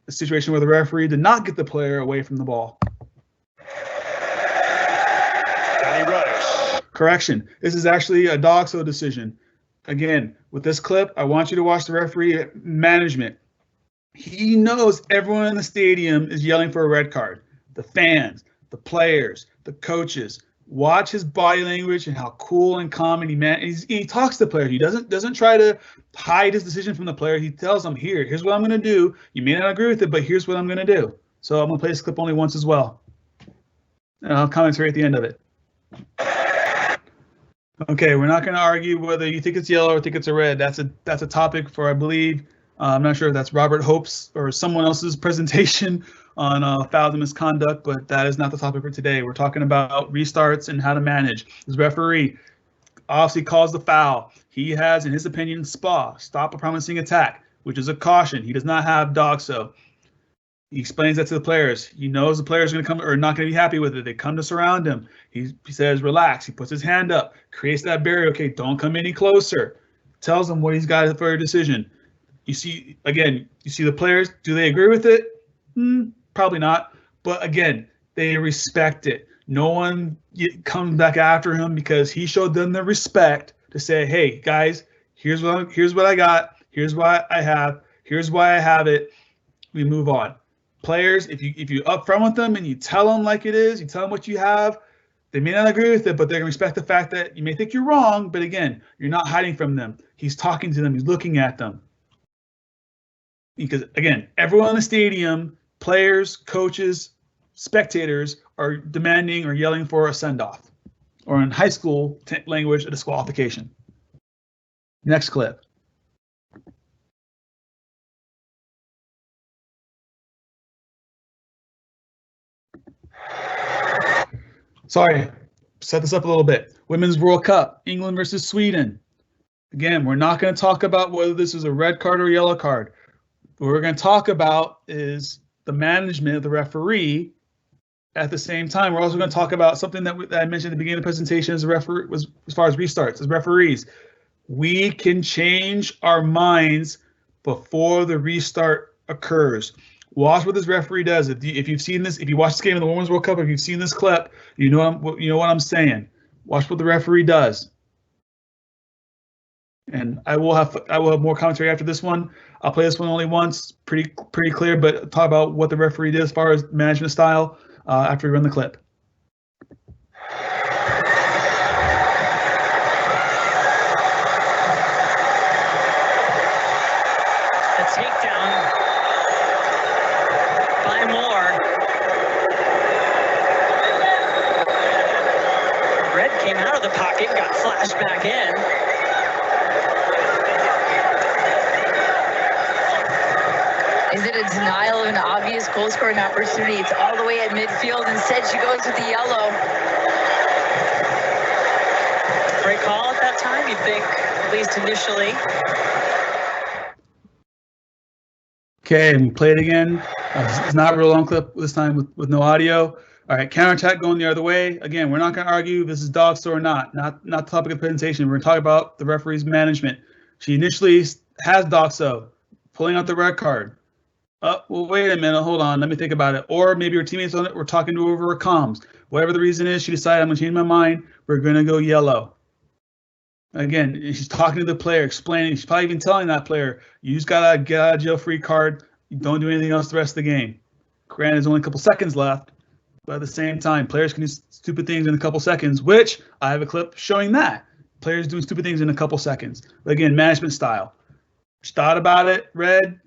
situation where the referee did not get the player away from the ball. Correction. This is actually a DOGSO decision. Again, with this clip, I want you to watch the referee management. He knows everyone in the stadium is yelling for a red card. The fans, the players, the coaches. Watch his body language and how cool and calm and he talks to the player. He doesn't try to hide his decision from the player. He tells them, here's what I'm going to do. You may not agree with it, but here's what I'm going to do. So I'm going to play this clip only once as well. And I'll commentary at the end of it. Okay, we're not going to argue whether you think it's yellow or think it's a red. That's a topic for, I believe, I'm not sure if that's Robert Hope's or someone else's presentation on fouls and misconduct, but that is not the topic for today. We're talking about restarts and how to manage. This referee obviously calls the foul. He has, in his opinion, stop a promising attack, which is a caution. He does not have DOGSO. He explains that to the players. He knows the players are going to come or not going to be happy with it. They come to surround him. He says, relax. He puts his hand up, creates that barrier. Okay, don't come any closer. Tells them what he's got for a decision. You see, again, the players. Do they agree with it? Probably not. But again, they respect it. No one comes back after him because he showed them the respect to say, hey, guys, here's what I got. Here's what I have. Here's why I have it. We move on. Players, if you upfront with them and you tell them like it is, you tell them what you have, they may not agree with it, but they're going to respect the fact that you may think you're wrong, but again, you're not hiding from them. He's talking to them. He's looking at them. Because again, everyone in the stadium, players, coaches, spectators are demanding or yelling for a send-off, or in high school language, a disqualification. Next clip. Sorry, set this up a little bit. Women's World Cup, England versus Sweden. Again, we're not going to talk about whether this is a red card or a yellow card. What we're going to talk about is the management of the referee. At the same time, we're also going to talk about something that I mentioned at the beginning of the presentation as far as restarts, as referees. We can change our minds before the restart occurs. Watch what this referee does. If you've seen this, if you watch this game in the Women's World Cup, if you've seen this clip, you know what I'm saying. Watch what the referee does. And I will have more commentary after this one. I'll play this one only once, pretty clear, but talk about what the referee did as far as management style after we run the clip. The takedown by Moore. Red came out of the pocket, got flashed back in. Is it a denial of an obvious goal scoring opportunity? It's all the way at midfield. Instead, she goes with the yellow. Great call at that time, you think, at least initially. Okay, and play it again. It's not a real long clip this time with no audio. All right, counterattack going the other way. Again, we're not going to argue if this is DOGSO or not the topic of the presentation. We're going to talk about the referee's management. She initially has DOGSO, pulling out the red card. Well, wait a minute, hold on, let me think about it. Or maybe her teammates on it were talking to her over her comms. Whatever the reason is, she decided, I'm going to change my mind. We're going to go yellow. Again, she's talking to the player, explaining. She's probably even telling that player, you just got to get out of jail free card. You don't do anything else the rest of the game. Granted, there's only a couple seconds left. But at the same time, players can do stupid things in a couple seconds, which I have a clip showing that. Players doing stupid things in a couple seconds. But again, management style. She thought about it, read,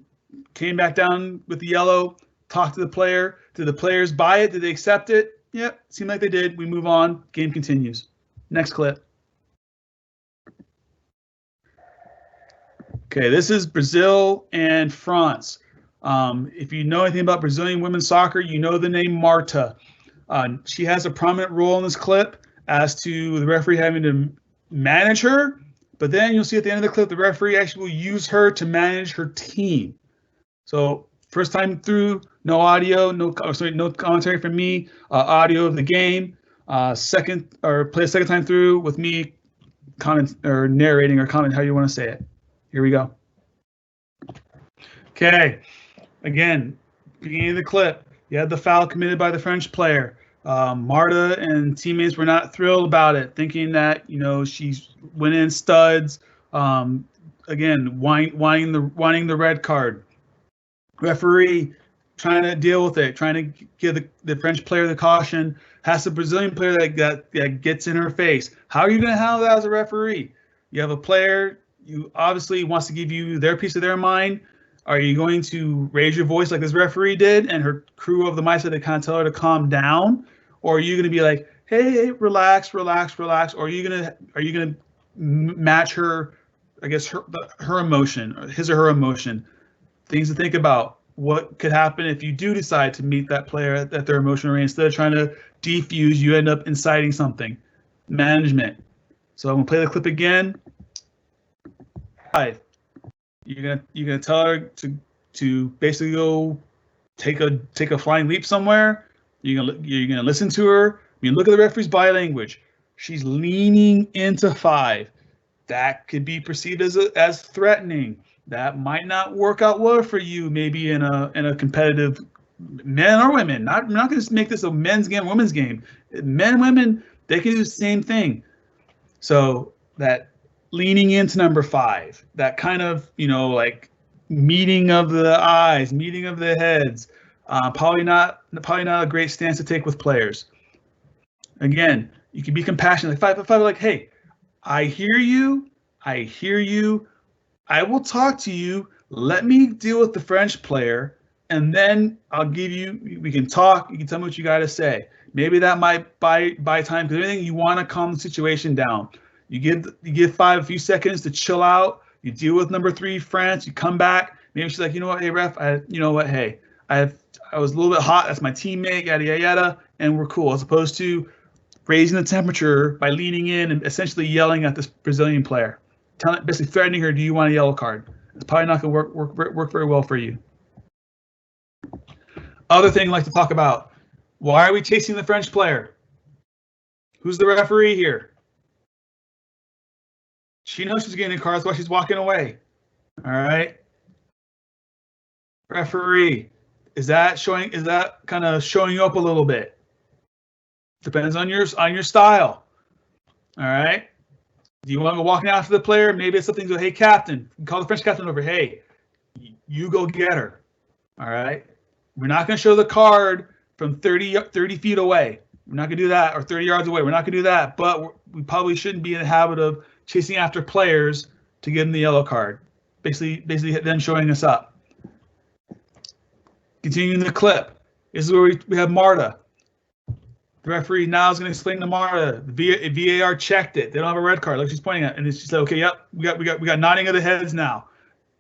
came back down with the yellow, talked to the player. Did the players buy it? Did they accept it? Yep, seemed like they did. We move on. Game continues. Next clip. Okay, this is Brazil and France. If you know anything about Brazilian women's soccer, you know the name Marta. She has a prominent role in this clip as to the referee having to manage her, but then you'll see at the end of the clip, the referee actually will use her to manage her team. So first time through, no audio, no commentary from me, audio of the game. Play a second time through with me comment or narrating or comment, how you want to say it. Here we go. Okay, again, beginning of the clip, you had the foul committed by the French player. Marta and teammates were not thrilled about it, thinking that, you know, she went in studs. Again, whining the red card. Referee trying to deal with it, trying to give the French player the caution. Has the Brazilian player that gets in her face. How are you going to handle that as a referee? You have a player who obviously wants to give you their piece of their mind. Are you going to raise your voice like this referee did and her crew of the mice that they kind of tell her to calm down? Or are you going to be like, hey, relax, relax, relax? Or are you going to match her, I guess, her emotion, or his or her emotion? Things to think about. What could happen if you do decide to meet that player at their emotional range? Instead of trying to defuse, you end up inciting something. Management. So I'm going to play the clip again. 5. You're gonna tell her to basically go take a flying leap somewhere. You're gonna listen to her. I mean, look at the referee's body language. She's leaning into 5. That could be perceived as threatening. That might not work out well for you. Maybe in a competitive, men or women. I'm not gonna make this a men's game, women's game. Men and women, they can do the same thing. So that leaning into number 5, that kind of, you know, like meeting of the eyes, meeting of the heads, probably not a great stance to take with players. Again, you can be compassionate. Like 5, like, hey, I hear you. I will talk to you. Let me deal with the French player, and then we can talk. You can tell me what you got to say. Maybe that might buy time, because anything you want to calm the situation down. You give 5 a few seconds to chill out. You deal with number 3, France. You come back. Maybe she's like, you know what, hey ref, I was a little bit hot. That's my teammate. Yada yada yada, and we're cool. As opposed to raising the temperature by leaning in and essentially yelling at this Brazilian player, basically threatening her. Do you want a yellow card? It's probably not going to work very well for you. Other thing I'd like to talk about: why are we chasing the French player? Who's the referee here? She knows she's getting a card, that's why she's walking away. All right. Referee, is that kind of showing you up a little bit? Depends on your style. All right. Do you want to go walking after the player? Maybe it's something to, hey, captain, call the French captain over. Hey, you go get her. All right. We're not going to show the card from 30 feet away. We're not going to do that, or 30 yards away. We're not going to do that, but we probably shouldn't be in the habit of chasing after players to give them the yellow card. Basically them showing us up. Continuing the clip. This is where we have Marta. The referee now is going to explain to Marta. The VAR checked it. They don't have a red card. Like she's pointing at, and she said, "Okay, yep, we got nodding of the heads now.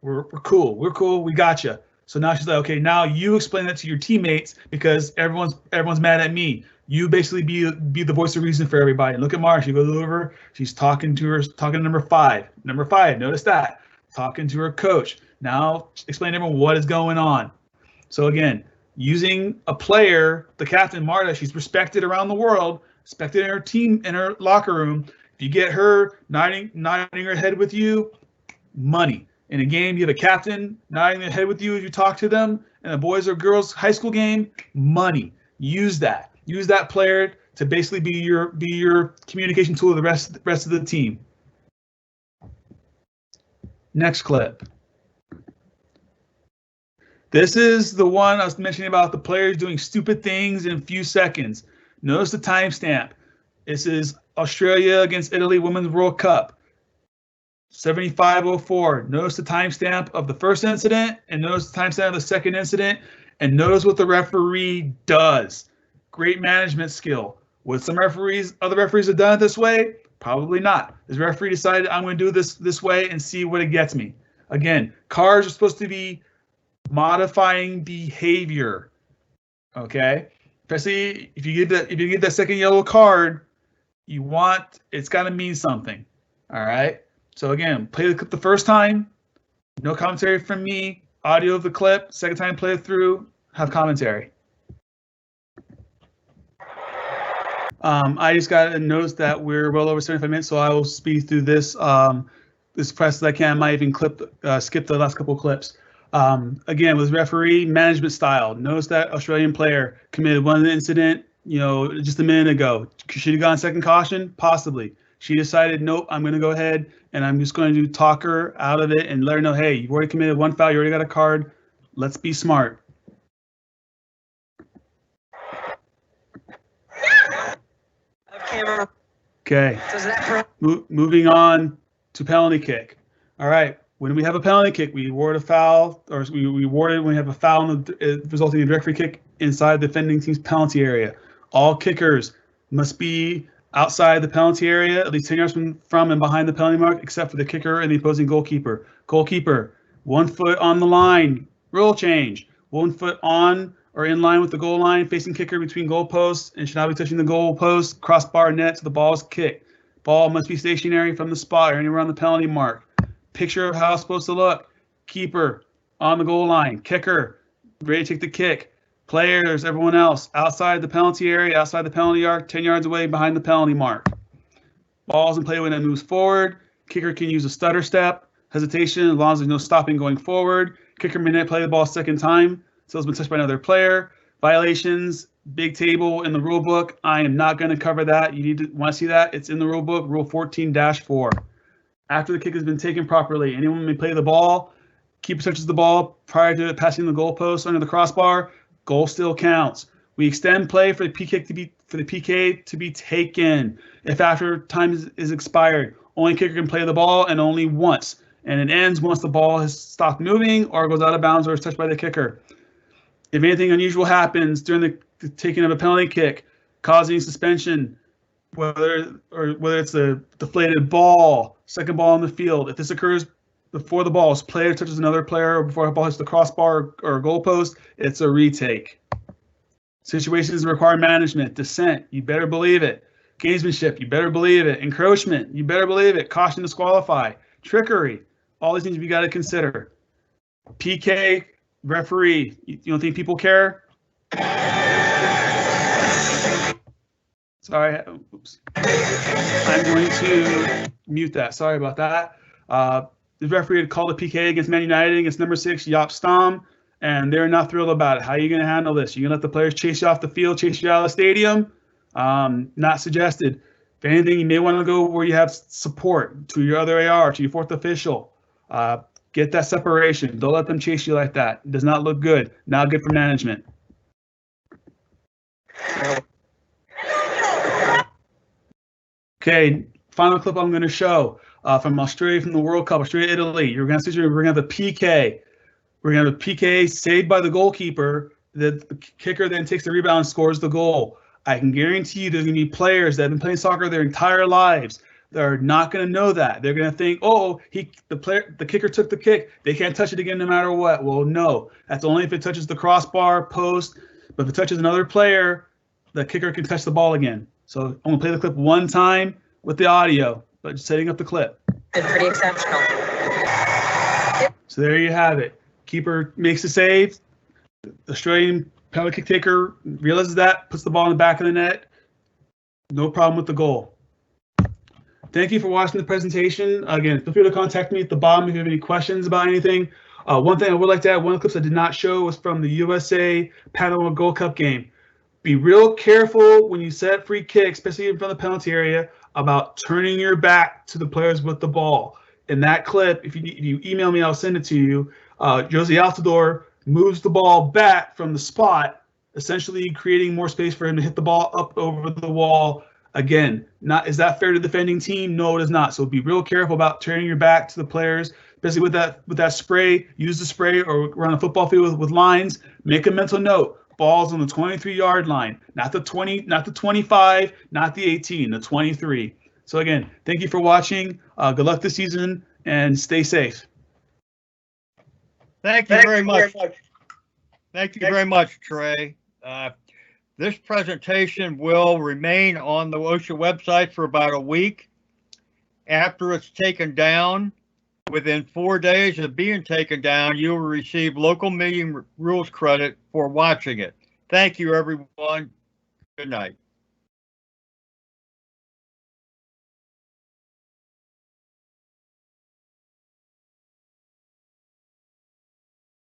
We're cool. We're cool. We got you." So now she's like, "Okay, now you explain that to your teammates because everyone's mad at me. You basically be the voice of reason for everybody." And look at Marta. She goes over. She's talking to number 5. Number 5. Notice that. Talking to her coach. Now explain to everyone what is going on. So again, using a player, the captain Marta, she's respected around the world, respected in her team, in her locker room. If you get her nodding her head with you, money. In a game, you have a captain nodding their head with you as you talk to them. In a boys or girls high school game, money. Use that. Use that player to basically be your communication tool of the rest of the team. Next clip. This is the one I was mentioning about the players doing stupid things in a few seconds. Notice the timestamp. This is Australia against Italy Women's World Cup. 75:04. Notice the timestamp of the first incident, and notice the timestamp of the second incident, and notice what the referee does. great management skill. Would some other referees have done it this way? Probably not. This referee decided, I'm going to do this way and see what it gets me. Again, cards are supposed to be modifying behavior. Okay, especially if you get that second yellow card, it's got to mean something. All right. So again, play the clip the first time. No commentary from me. Audio of the clip. Second time, play it through. Have commentary. I just got a notice that we're well over 75 minutes, so I will speed through this as fast as I can. I might even skip the last couple of clips. Again, with referee management style, notice that Australian player committed one incident, just a minute ago. Should have gone second caution? Possibly. She decided, nope, I'm going to go ahead and I'm just going to talk her out of it and let her know, hey, you've already committed one foul, you already got a card. Let's be smart. Okay. Moving on to penalty kick. All right. When we have a penalty kick, we award a foul, or we award it when we have a foul resulting in a direct free kick inside the defending team's penalty area. All kickers must be outside the penalty area, at least 10 yards from and behind the penalty mark, except for the kicker and the opposing goalkeeper. Goalkeeper, 1 foot on the line. Rule change. 1 foot on or in line with the goal line, facing kicker between goal posts and should not be touching the goal post, crossbar, net to the ball is kicked. Ball must be stationary from the spot or anywhere on the penalty mark. Picture of how it's supposed to look. Keeper on the goal line. Kicker ready to take the kick. Players, everyone else, outside the penalty area, outside the penalty arc, 10 yards away behind the penalty mark. Ball's in play when it moves forward. Kicker can use a stutter step, hesitation, as long as there's no stopping going forward. Kicker may not play the ball a second time, so it's been touched by another player. Violations, big table in the rule book. I am not going to cover that. Want to see that? It's in the rule book, Rule 14-4. After the kick has been taken properly, anyone may play the ball. Keeper touches the ball prior to passing the goalpost under the crossbar. Goal still counts. We extend play for the PK to be taken. If after time is expired, only kicker can play the ball and only once. And it ends once the ball has stopped moving or goes out of bounds or is touched by the kicker. If anything unusual happens during the taking of a penalty kick, causing suspension, whether it's a deflated ball, second ball on the field, if this occurs before the ball's player touches another player or before the ball hits the crossbar or goalpost, it's a retake. Situations require management. Dissent, you better believe it. Gamesmanship, you better believe it. Encroachment, you better believe it. Caution, disqualify. Trickery, all these things we got to consider. PK, referee, you don't think people care? Sorry, oops. I'm going to mute that. Sorry about that. The referee had called a PK against Man United against number 6, Jaap Stam, and they're not thrilled about it. How are you going to handle this? You going to let the players chase you off the field, chase you out of the stadium? Not suggested. If anything, you may want to go where you have support to your other AR, to your fourth official. Get that separation. Don't let them chase you like that. It does not look good. Not good for management. Okay, final clip I'm going to show from Australia, from the World Cup, Australia, Italy. We're going to have a PK. We're going to have a PK saved by the goalkeeper. The kicker then takes the rebound and scores the goal. I can guarantee you there's going to be players that have been playing soccer their entire lives that are not going to know that. They're going to think, oh, the kicker took the kick. They can't touch it again no matter what. Well, no. That's only if it touches the crossbar, post. But if it touches another player, the kicker can touch the ball again. So I'm going to play the clip one time with the audio, but just setting up the clip. It's pretty exceptional. So there you have it. Keeper makes the save. The Australian penalty kick taker realizes that, puts the ball in the back of the net. No problem with the goal. Thank you for watching the presentation. Again, feel free to contact me at the bottom if you have any questions about anything. One thing I would like to add, one of the clips I did not show was from the USA Panama Gold Cup game. Be real careful when you set free kicks, especially in front of the penalty area, about turning your back to the players with the ball. In that clip, if you email me, I'll send it to you. Josie Altidore moves the ball back from the spot, essentially creating more space for him to hit the ball up over the wall. Again, is that fair to the defending team? No, it is not. So be real careful about turning your back to the players, especially with that spray. Use the spray or run a football field with lines. Make a mental note. Ball's on the 23-yard line, not the 20, not the 25, not the 18, the 23. So again, thank you for watching. Good luck this season and stay safe. Thank you very much. Thank you very much, Trey. This presentation will remain on the OHSAA website for about a week. After it's taken down, within 4 days of being taken down, you will receive local meeting rules credit for watching it. Thank you, everyone. Good night.